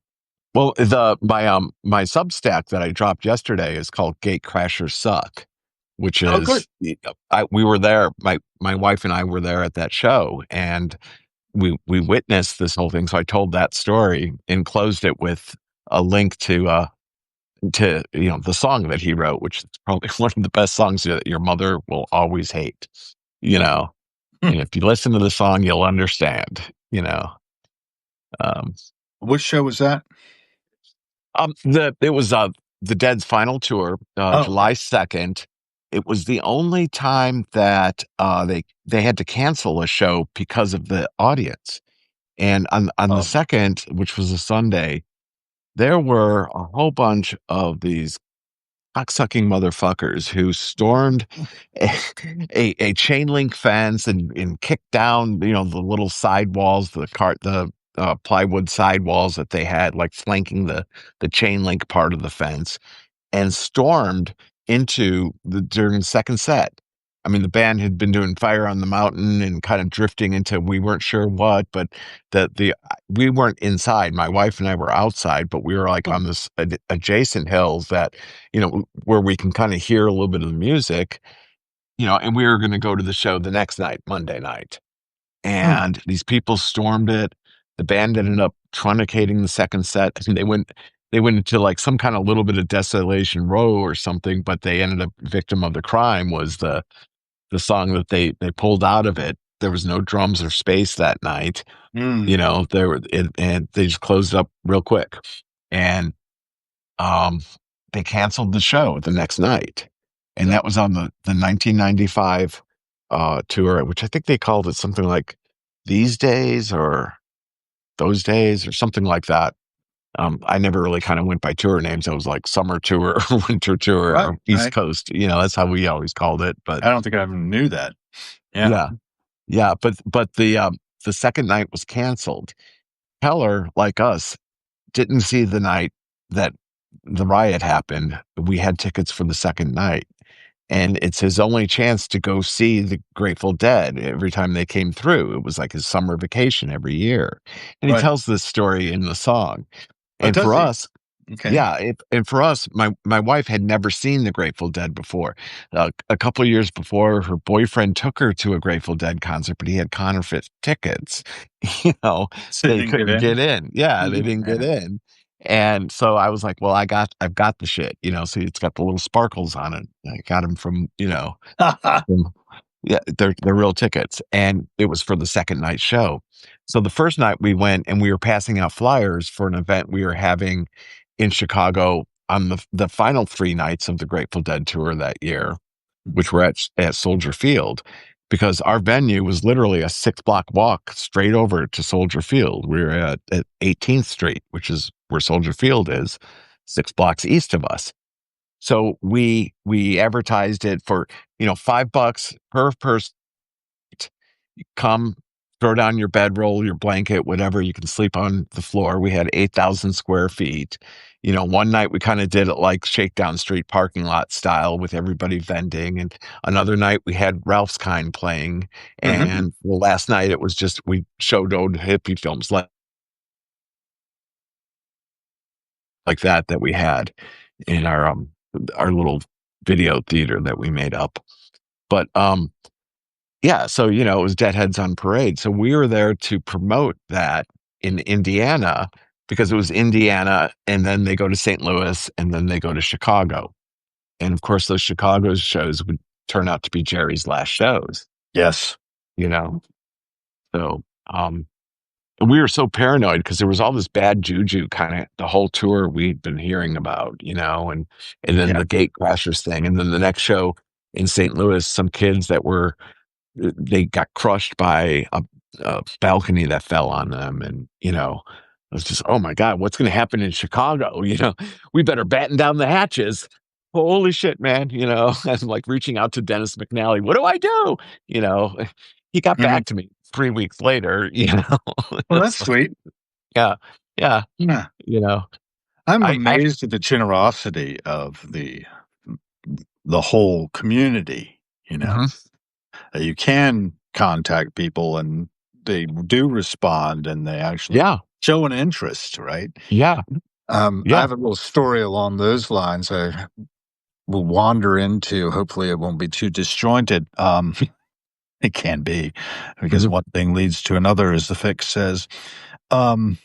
Well, my Substack that I dropped yesterday is called Gate Crashers Suck, which Oh, good. is we were there. My wife and I were there at that show, and we witnessed this whole thing. So I told that story and closed it with a link to the song that he wrote, which is probably one of the best songs that your mother will always hate. You know, Hmm. and if you listen to the song, you'll understand. Um, Which show was that? it was the Dead's final tour, Oh, okay. July 2nd. It was the only time that they had to cancel a show because of the audience. And on the Oh, second, which was a Sunday, there were a whole bunch of these cocksucking motherfuckers who stormed a, a chain link fence and kicked down, the little sidewalls, the plywood sidewalls that they had, like flanking the chain link part of the fence, and stormed into the during the second set. I mean, the band had been doing Fire on the Mountain and kind of drifting into we weren't sure what, but the we weren't inside. My wife and I were outside, but we were like oh, on this adjacent hills that, where we can kind of hear a little bit of the music, and we were going to go to the show the next night, Monday night. hmm, And these people stormed it. The band ended up truncating the second set. I mean, they went into like some kind of little bit of Desolation Row or something, but they ended up victim of the crime was the song that they pulled out of it. There was no drums or space that night. mm, And they just closed up real quick. And um they canceled the show the next night. And yep, that was on the 1995 tour, which I think they called it something like These Days or Those Days or something like that. I never really kind of went by tour names. I was like summer tour or winter tour right, or East right. Coast. That's how we always called it. But I don't think I even knew that. Yeah. yeah, yeah. But the second night was canceled. Keller, like us, didn't see the night that the riot happened. We had tickets for the second night. And it's his only chance to go see the Grateful Dead every time they came through. It was like his summer vacation every year. And he Right. tells this story in the song. Oh, And does for he? us, Okay. yeah, and for us, my wife had never seen the Grateful Dead before. A couple of years before, her boyfriend took her to a Grateful Dead concert, but he had counterfeit tickets. You know, So you they didn't get couldn't in? get in. Yeah, they didn't get Yeah. in. And so I was like, well, I've got the shit. So it's got the little sparkles on it. I got them from yeah, they're real tickets, and it was for the second night show. So the first night we went and we were passing out flyers for an event we were having in Chicago on the final 3 nights of the Grateful Dead tour that year, which were at Soldier Field, because our venue was literally a 6-block walk straight over to Soldier Field. We were at 18th Street, which is where Soldier Field is, 6 blocks east of us. So we advertised it for, $5 per person. Come, throw down your bedroll, your blanket, whatever. You can sleep on the floor. We had 8,000 square feet. One night we kind of did it like Shakedown Street parking lot style with everybody vending. And another night we had Ralph's Kind playing. Mhm. And the last night it was just, we showed old hippie films like that we had in our little video theater that we made up. But yeah, so it was Deadheads on Parade. So we were there to promote that in Indiana because it was Indiana, and then they go to St. Louis, and then they go to Chicago. And of course, those Chicago shows would turn out to be Jerry's last shows, Yes. you know. So we were so paranoid because there was all this bad juju kind of the whole tour we'd been hearing about, and then Yeah. the Gate Crashers thing, and then the next show in St. Louis, some kids that were they got crushed by a balcony that fell on them, and it was just, oh my god, what's going to happen in Chicago? We better batten down the hatches. holy shit, man, I'm like reaching out to Dennis McNally. What do I do? You know, he got Mhm. back to me 3 weeks later, Well, that's It's like, sweet. yeah, yeah, Yeah. you know, I'm I amazed at the generosity of the whole community, you know? mhm, You can contact people and they do respond and they actually yeah, show an interest, right? yeah, I yeah, have a little story along those lines I will wander into. Hopefully, it won't be too disjointed. It can be because mhm, one thing leads to another, as the fix says. Um,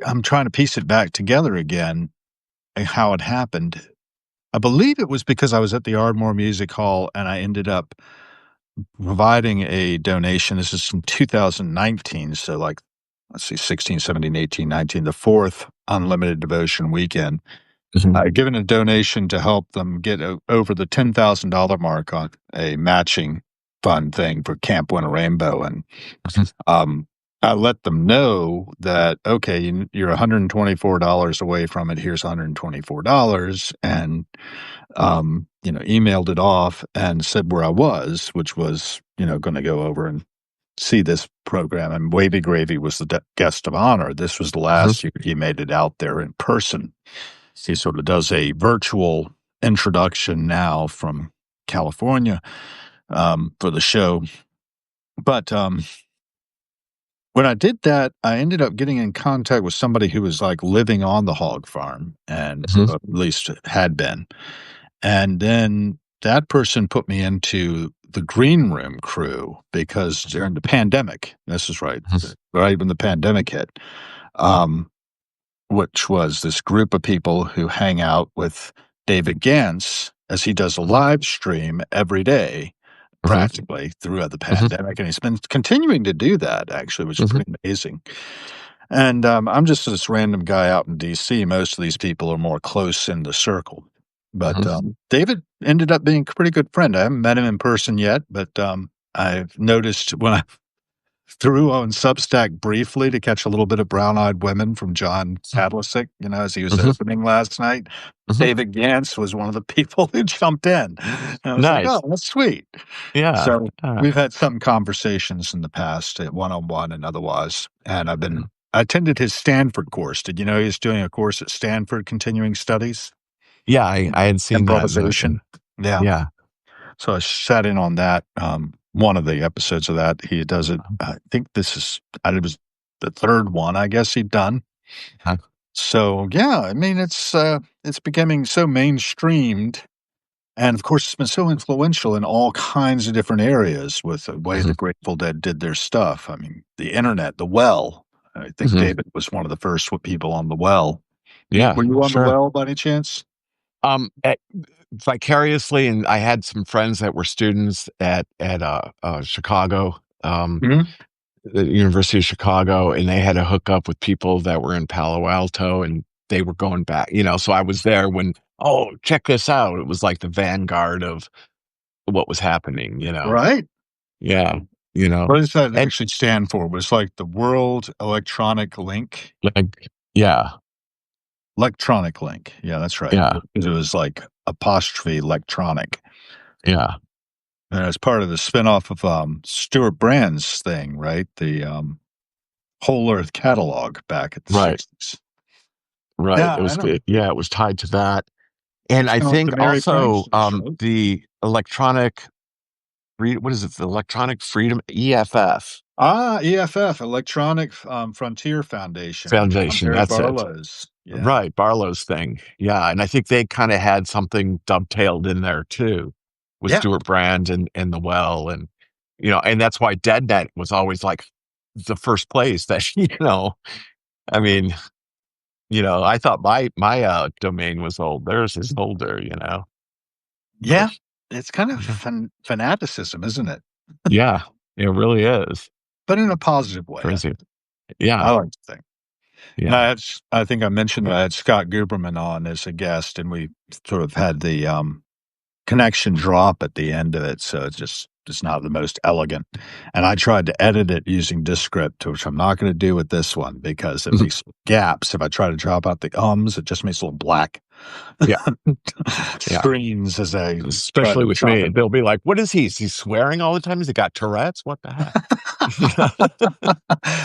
I'm trying to piece it back together again, how it happened. I believe it was because I was at the Ardmore Music Hall and I ended up providing a donation. This is from 2019. So, like, let's see, 16, 17, 18, 19, the fourth unlimited devotion weekend. mhm, I given a donation to help them get over the $10,000 mark on a matching fund thing for Camp Winter Rainbow. And mhm, um, I let them know that, okay, you're $124 away from it. Here's $124. And emailed it off and said where I was, which was, going to go over and see this program. And Wavy Gravy was the guest of honor. This was the mhm, last year he made it out there in person. He sort of does a virtual introduction now from California for the show. But when I did that, I ended up getting in contact with somebody who was like living on the hog farm and mhm, at least had been. And then that person put me into the green room crew because during the pandemic, this is right, mhm, right when the pandemic hit, um, which was this group of people who hang out with David Gantz as he does a mhm, live stream every day, mhm, practically throughout the mhm, pandemic. And he's been continuing to do that, actually, which is mhm, pretty amazing. And I'm just this random guy out in DC. Most of these people are more close in the circle. But mhm, David ended up being a pretty good friend. I haven't met him in person yet, but I've noticed when I threw on Substack briefly to catch a little bit of Brown Eyed Women from John Padlisic, as he was mhm, opening last night. mhm. David Gantz was one of the people who jumped in. And I was like, oh, Nice. that's sweet. Yeah. So we've had some conversations in the past, one on one and otherwise. And I attended his Stanford course. Did you know he was doing a course at Stanford, continuing studies, Yeah, I had seen that improvisation? mentioned. Yeah. Yeah. So I sat in on that. One of the episodes of that, he does it. I think it was the third one, I guess he'd done. Uh, So yeah, I mean, it's becoming so mainstreamed. And of course, it's been so influential in all kinds of different areas with the way the mhm, Grateful Dead did their stuff. I mean, the internet, the well. I think mhm. David was one of the first people on the well. Yeah, Were you on the sure. well by any chance? Eh, vicariously, and I had some friends that were students at Chicago, Mhm. the University of Chicago, and they had to hook up with people that were in Palo Alto, and they were going back, so I was there when, "Oh, check this out." It was like the vanguard of what was happening, you know? Right. Yeah, you know? What does that And, actually stand for? Was like the World Electronic Link? like, yeah, Electronic Link. Yeah, that's right. yeah, It was like apostrophe electronic. yeah, And it's part of the spinoff of Stuart Brand's thing, right? The Whole Earth catalog back at the right, 60s. right. Yeah, I know. It was tied to that. And I Spinoff think to Mary also, Frances show. the electronic what is it? The Electronic Freedom EFF Ah, EFF, Electronic Frontier Foundation, John Foundation, Perry that's it. Barlow's. Yeah. Right, Barlow's thing. Yeah, and I think they kinda had something dovetailed in there too, with Yeah. Stuart Brand and The Well, and, and that's why DeadNet was always, like, the first place that, I mean, I thought my domain was old. Theirs is older, but Yeah. It's kind of yeah. fanaticism, isn't it? Yeah, it really is. But in a positive way, Crazy. Yeah, I like to think. And yeah. I think I mentioned that I had Scott Guberman on as a guest, and we sort of had the connection drop at the end of it. So it's just it's not the most elegant. And I tried to edit it using Descript, which I'm not going to do with this one because it Mhm. makes gaps. If I try to drop out the ums, it just makes a little black Yeah, yeah. screens as I try Especially to with chop me, it. they'll be like, "What is he? Is he swearing all the time? Has he got Tourette's? What the heck?"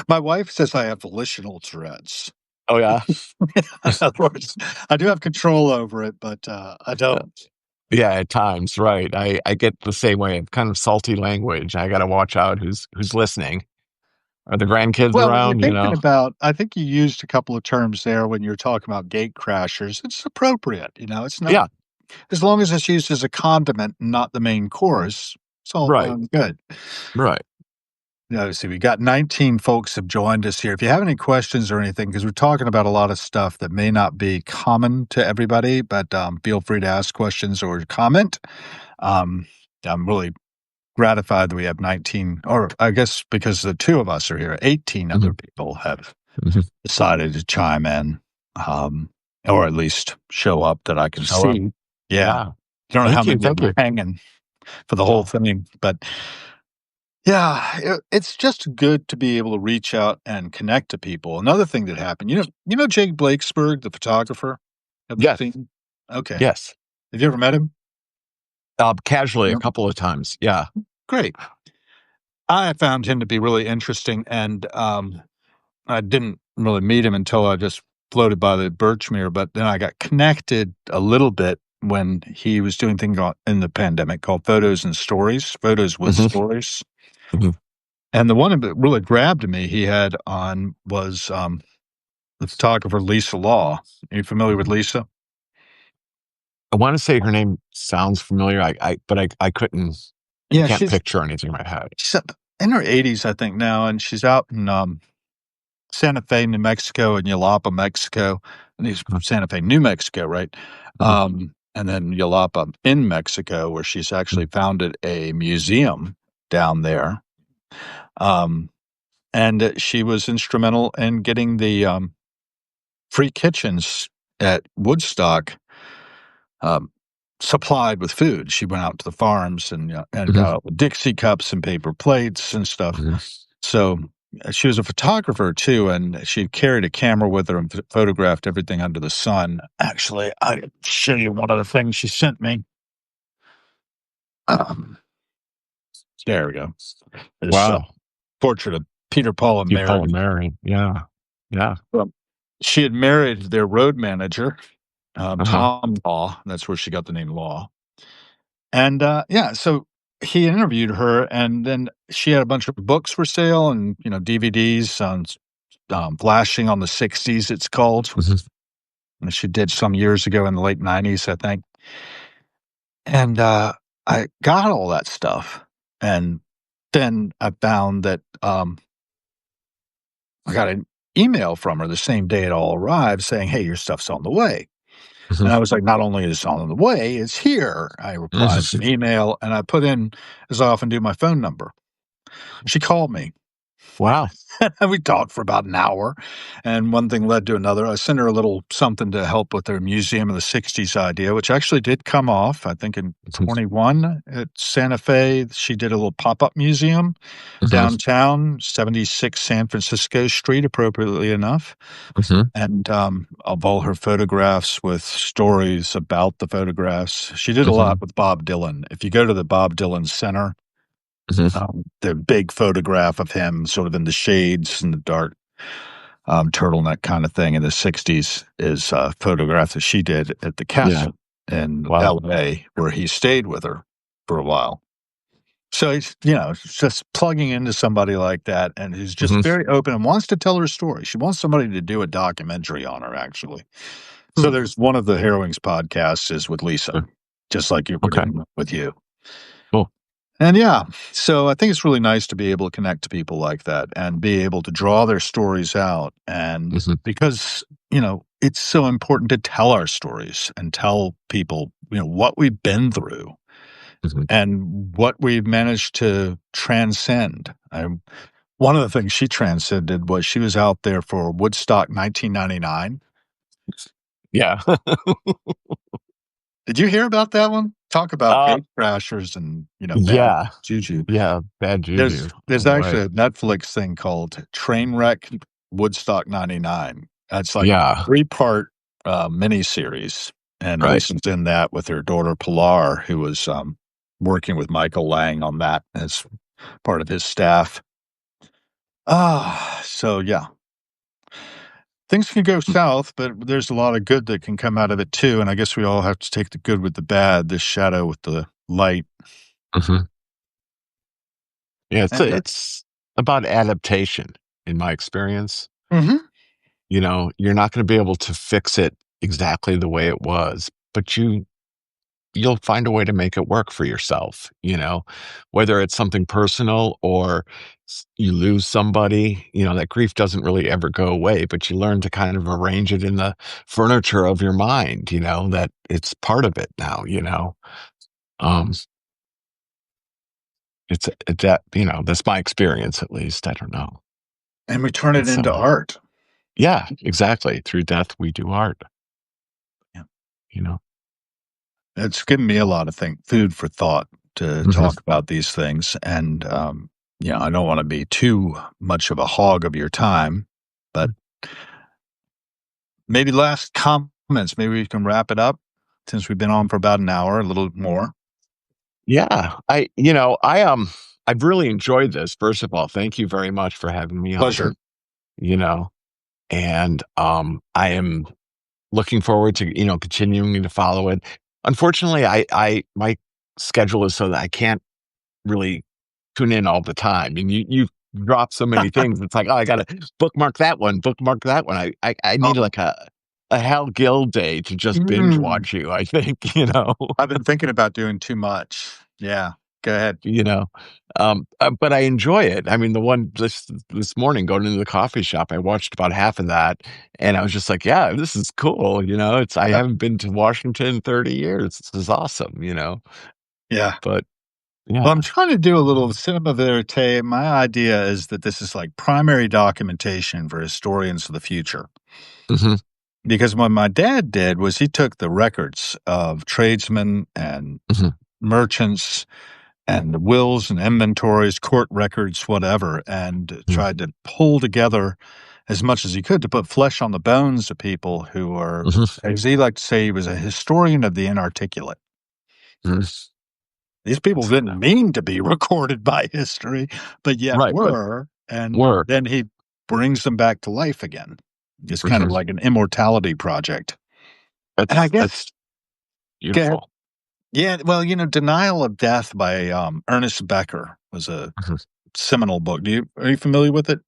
My wife says I have volitional Tourette's. Oh, yeah? In other words, I do have control over it, but I don't. Yeah, at times, right. I get the same way, kind of salty language. I gotta watch out who's listening. Are the grandkids Well, when you're around, you thinking know? about, I think you used a couple of terms there when you're talking about gate crashers. It's appropriate, it's not Yeah, as long as it's used as a condiment, not the main course, it's all right, well and good. right. See, we got 19 folks have joined us here. If you have any questions or anything, because we're talking about a lot of stuff that may not be common to everybody, but feel free to ask questions or comment. Um, I'm really gratified that we have 19, or I guess because the two of us are here, 18 other Mhm, people have mhm. decided to chime in, um, or at least show up that I can Show up. see. Yeah. Yeah. I don't know how Thank you, many thank were you. hanging for the whole Yeah. thing, but yeah, it's just good to be able to reach out and connect to people. Another thing that happened, Jake Blakesberg, the photographer? Have you Yes, seen? Okay. yes. Have you ever met him? Casually a No. couple of times. Yeah. Great. I found him to be really interesting, and I didn't really meet him until I just floated by the Birchmere, but then I got connected a little bit when he was doing things in the pandemic called Photos with Mhm, Stories. mhm. And the one that really grabbed me he had on was the photographer Lisa Law. Are you familiar with Lisa? I wanna say her name sounds familiar, but I Yeah, can't picture anything in my head. she's up in her 80s, I think now, and she's out in Santa Fe, New Mexico, and Yalapa, Mexico. And these Mhm, Santa Fe, New Mexico, right? mhm, And then Yalapa in Mexico, where she's mhm, actually founded a museum down there. Um, and she was instrumental in getting the free kitchens at Woodstock um, supplied with food. She went out to the farms and mhm, got out the Dixie cups and paper plates and stuff. mhm. So she was a photographer too, and she carried a camera with her and photographed everything under the sun. Actually, I show you one of the things she sent me. Um, there we go. This Wow. portrait of Peter, Paul, and You Paul and Mary. Mary. Yeah. Yeah. Well, she had married their road manager, Uh-huh. Tom Law. That's where she got the name Law. And, yeah, so he interviewed her, and then she had a bunch of books for sale and, DVDs on Flashing on the '60s, it's called. Mhm, And she did some years ago in the late '90s, I think. And, I got all that stuff, and then I found that, I got an email from her the same day it all arrived saying, "Hey, your stuff's on the way." mhm, And I was like, "Not only is it on the way, it's here." I replied to mhm. an email, and I put in, as I often do, my phone number. She called me. Wow. And we talked for about an hour, and one thing led to another. I sent her a little something to help with their museum of the '60s idea, which actually did come off, I think, in Mhm, 21 at Santa Fe. She did a little pop-up museum mhm, downtown, 76 San Francisco Street, appropriately enough, mhm, and, of all her photographs with stories about the photographs. She did a lot mhm, with Bob Dylan. If you go to the Bob Dylan Center, mhm. the big photograph of him sort of in the shades and the dark turtleneck kind of thing in the '60s is a photograph that she did at the Yeah. castle in Wow. LA where he stayed with her for a while. So it's just plugging into somebody like that and who's just Mhm, very open and wants to tell her story. She wants somebody to do a documentary on her, actually. So hmm. there's one of the Harrowings podcasts is with Lisa, Sure. just like you were Okay. doing with you. Cool. And yeah, so I think it's really nice to be able to connect to people like that and be able to draw their stories out. And Mhm, because, it's so important to tell our stories and tell people, what we've been through mhm. and what we've managed to transcend. One of the things she transcended was she was out there for Woodstock 1999. Yeah. Did you hear about that one? Talk about Uh, gate crashers and, bad yeah, juju. yeah, bad There's juju. Oh there's boy. actually a Netflix thing called Trainwreck Woodstock '99. It's like a Yeah, three-part, miniseries, and right. Lisa's in that with her daughter Pilar, who was, working with Michael Lang on that as part of his staff. So yeah, things can go south, but there's a lot of good that can come out of it too, and I guess we all have to take the good with the bad, the shadow with the light, Mhm. Yeah, and, it's about adaptation in my experience. mhm. You're not gonna be able to fix it exactly the way it was, but you'll find a way to make it work for yourself, whether it's something personal or you lose somebody, that grief doesn't really ever go away, but you learn to kind of arrange it in the furniture of your mind, that it's part of it now, um, that's my experience at least. I don't know. And we turn it It's, into art. yeah, exactly. Through death, we do art, Yeah. you know? It's given me a lot of food for thought to Mhm, talk about these things, and, I don't wanna be too much of a hog of your time, but mm. maybe last comments, maybe we can wrap it up since we've been on for about an hour, a little more. Yeah, I've really enjoyed this. First of all, thank you very much for having me Pleasure. on, you know, and, I am looking forward to, continuing to follow it. Unfortunately, I my schedule is so that I can't really tune in all the time, and you drop so many things, it's like, "Oh, I gotta bookmark that one, bookmark that one." I need, Um, like, a Hal Gill day to just binge mm, watch you, I think, I've been thinking about doing too much. Yeah, go ahead. you know? But I enjoy it. I mean, the one this morning going into the coffee shop, I watched about half of that, and I was just like, "Yeah, this is cool," I Uh, haven't been to Washington in 30 years. This is awesome. yeah. But Well, I'm yeah. trying to do a little cinema verite. My idea is that this is like primary documentation for historians of the future. Mhm, Because what my dad did was he took the records of tradesmen and mhm, merchants and the wills and inventories, court records, whatever, and mhm, tried to pull together as much as he could to put flesh on the bones of people who are, mhm, as he liked to say, he was a historian of the inarticulate. mhm. These people It's didn't mean to be recorded by history, but yet right, but were. And work. then he brings them back to life again. It's kind of Mhm. like an immortality project. And I That's guess, go ahead. beautiful. Yeah, well, Denial of Death by Ernest Becker was a Mhm. seminal book. Are you familiar with it?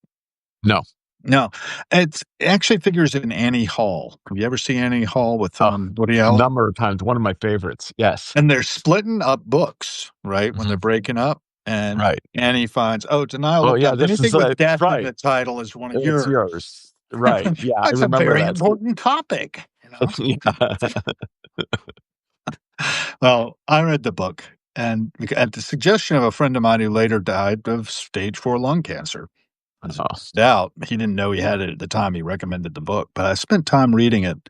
No. No, it actually figures in Annie Hall. Have you ever seen Annie Hall with Oh, Woody a Allen? number of times, one of my favorites. Yes. And they're splitting up books, right? When they're Mhm. breaking up, and Right. Annie finds, oh, Denial Oh, of yeah, Death. this is, Anything with death in right. the title is one of It's yours. yours. Right. Yeah, I That's a remember very that. important topic. Yeah. Well, I read the book, and at the suggestion of a friend of mine who later died of stage 4 lung cancer. As it Oh. turned out, he didn't know he had it at the time he recommended the book, but I spent time reading it,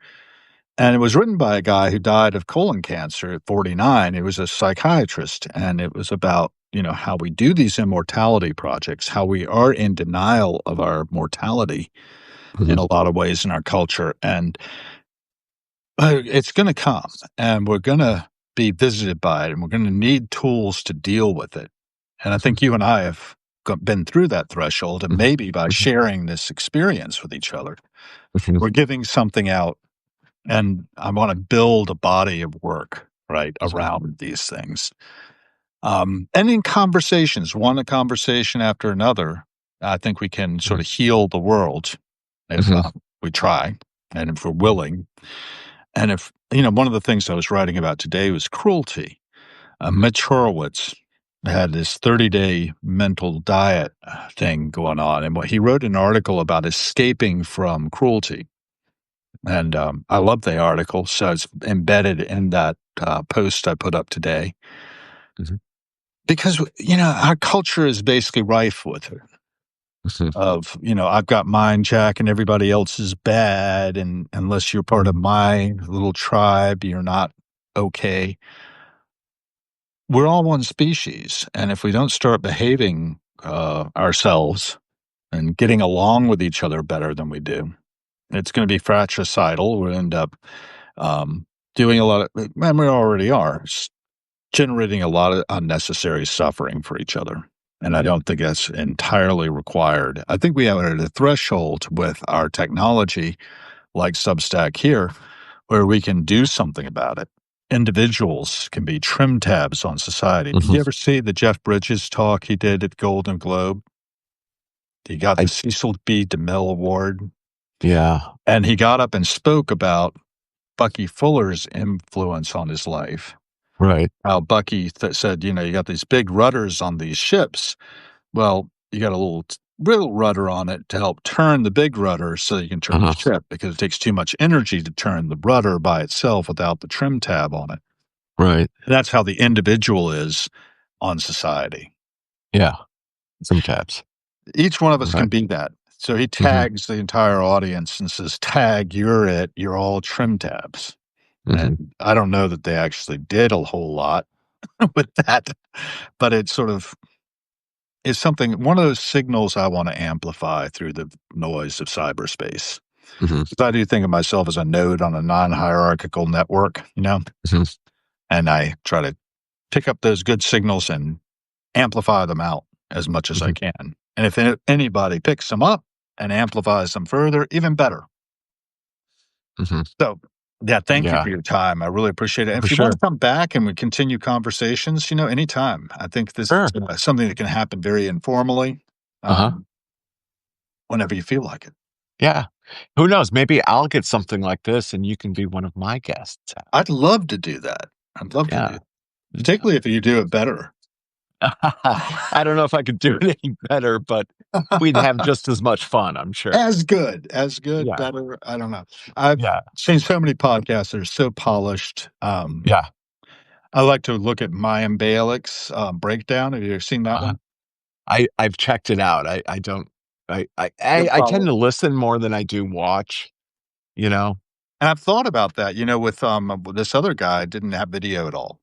and it was written by a guy who died of colon cancer at 49. He was a psychiatrist, and it was about, how we do these immortality projects, how we are in denial of our mortality in Mhm, a lot of ways in our culture, and it's gonna come, and we're gonna be visited by it, and we're gonna need tools to deal with it. And I mhm, think you and I have been through that threshold, and mhm, maybe by mhm, sharing this experience with each other, mhm, we're giving something out. And I want to build a body of work right mhm, around these things. And in conversations, one a conversation after another, I think we can sort mhm, of heal the world if mhm, we try and if we're willing. And if, one of the things I was writing about today was cruelty. mhm, Mitch Horowitz had this 30-day mental diet thing going on. And what he wrote an article about escaping from cruelty. And I love the article. So it's embedded in that post I put up today mhm, because, our culture is basically rife with it. mhm, Of, I've got mine, Jack, and everybody else is bad. And unless you're part of my little tribe, you're not okay. we're all one species, and if we don't start behaving ourselves and getting along with each other better than we do, it's going to be fratricidal. We'll end up um, doing a lot of, and we already are, generating a lot of unnecessary suffering for each other. And I don't think that's entirely required. I think we are at a threshold with our technology, like Substack here, where we can do something about it. Individuals can be trim tabs on society. Did Mhm. you ever see the Jeff Bridges talk he did at Golden Globe? He got the I Cecil B. DeMille Award, Yeah. and he got up and spoke about Bucky Fuller's influence on his life. Right. How Bucky said, you got these big rudders on these ships. Well, you got a little rudder on it to help turn the big rudder so you can turn the Uh-huh. ship because it takes too much energy to turn the rudder by itself without the trim tab on it. Right. And that's how the individual is on society. Yeah. Some tabs. Each one of us can Right. be that. So he Mhm. tags the entire audience and says, tag, you're it. You're all trim tabs. Mhm. And I don't know that they actually did a whole lot with that, but it sort of is something, one of those signals I want to amplify through the noise of cyberspace. Mhm. 'Cause I do think of myself as a node on a non-hierarchical network, Mhm. and I try to pick up those good signals and amplify them out as much as I Mhm. can. And if anybody picks them up and amplifies them further, even better. Mhm. So, yeah, thank you Yeah. for your time. I really appreciate it. And For if you want to sure. come back and we continue conversations, anytime. I think this is Sure. something that can happen very informally, Uh-huh. um, whenever you feel like it. Yeah. Who knows? Maybe I'll get something like this and you can be one of my guests. I'd love to do that. I'd love to do Yeah. it, Yeah. particularly if you do it better. I don't know if I could do it any better, but we'd have just as much fun, I'm sure. As good, Yeah. better. I don't know. I've Yeah. seen so many podcasts that are so polished. Yeah. I like to look at Mayim Bialik's breakdown. Have you ever seen that Uh-huh. one? I've checked it out. I don't You'll I tend follow. to listen more than I do watch, you know? And I've thought about that, with this other guy didn't have video at all.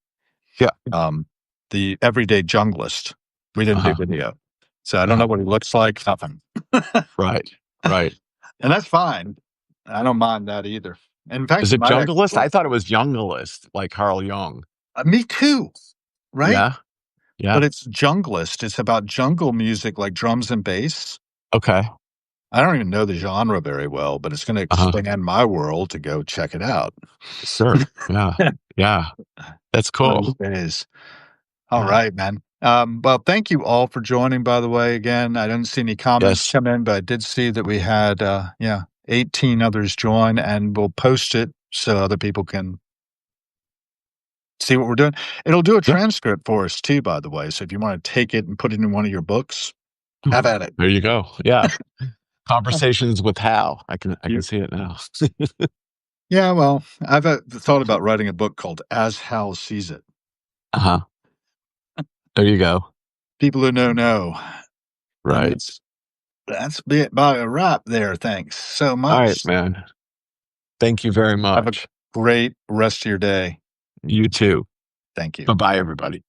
Yeah. Um, the everyday junglist. We didn't do Uh-huh. video. So I don't Uh-huh. know what he looks like, nothing. Right. Right. And that's fine. I don't mind that either. In fact, Is you it might actually Junglist? I thought it was Junglist, like Carl Jung. me too, right? Yeah? Yeah. But it's junglist. It's about jungle music like drums and bass. Okay. I don't even know the genre very well, but it's gonna Uh-huh. expand my world to go check it out. Sure. Yeah. Yeah. That's One of cool. these days. All Yeah. right, man. Well, thank you all for joining, by the way, again. I didn't see any comments Yes. come in, but I did see that we had, 18 others join, and we'll post it so other people can see what we're doing. It'll do a Yeah. transcript for us too, by the way. So if you want to take it and put it in one of your books, have at it. There you go. Yeah. Conversations with Hal. I can You, see it now. yeah, well, I've thought about writing a book called As Hal Sees It. Uh-huh. There you go. People who know. And Right. that's about a wrap there. Thanks so All right, much. man. Thank you very Have a much. great rest of your day. You too. Thank you. Bye-bye, everybody.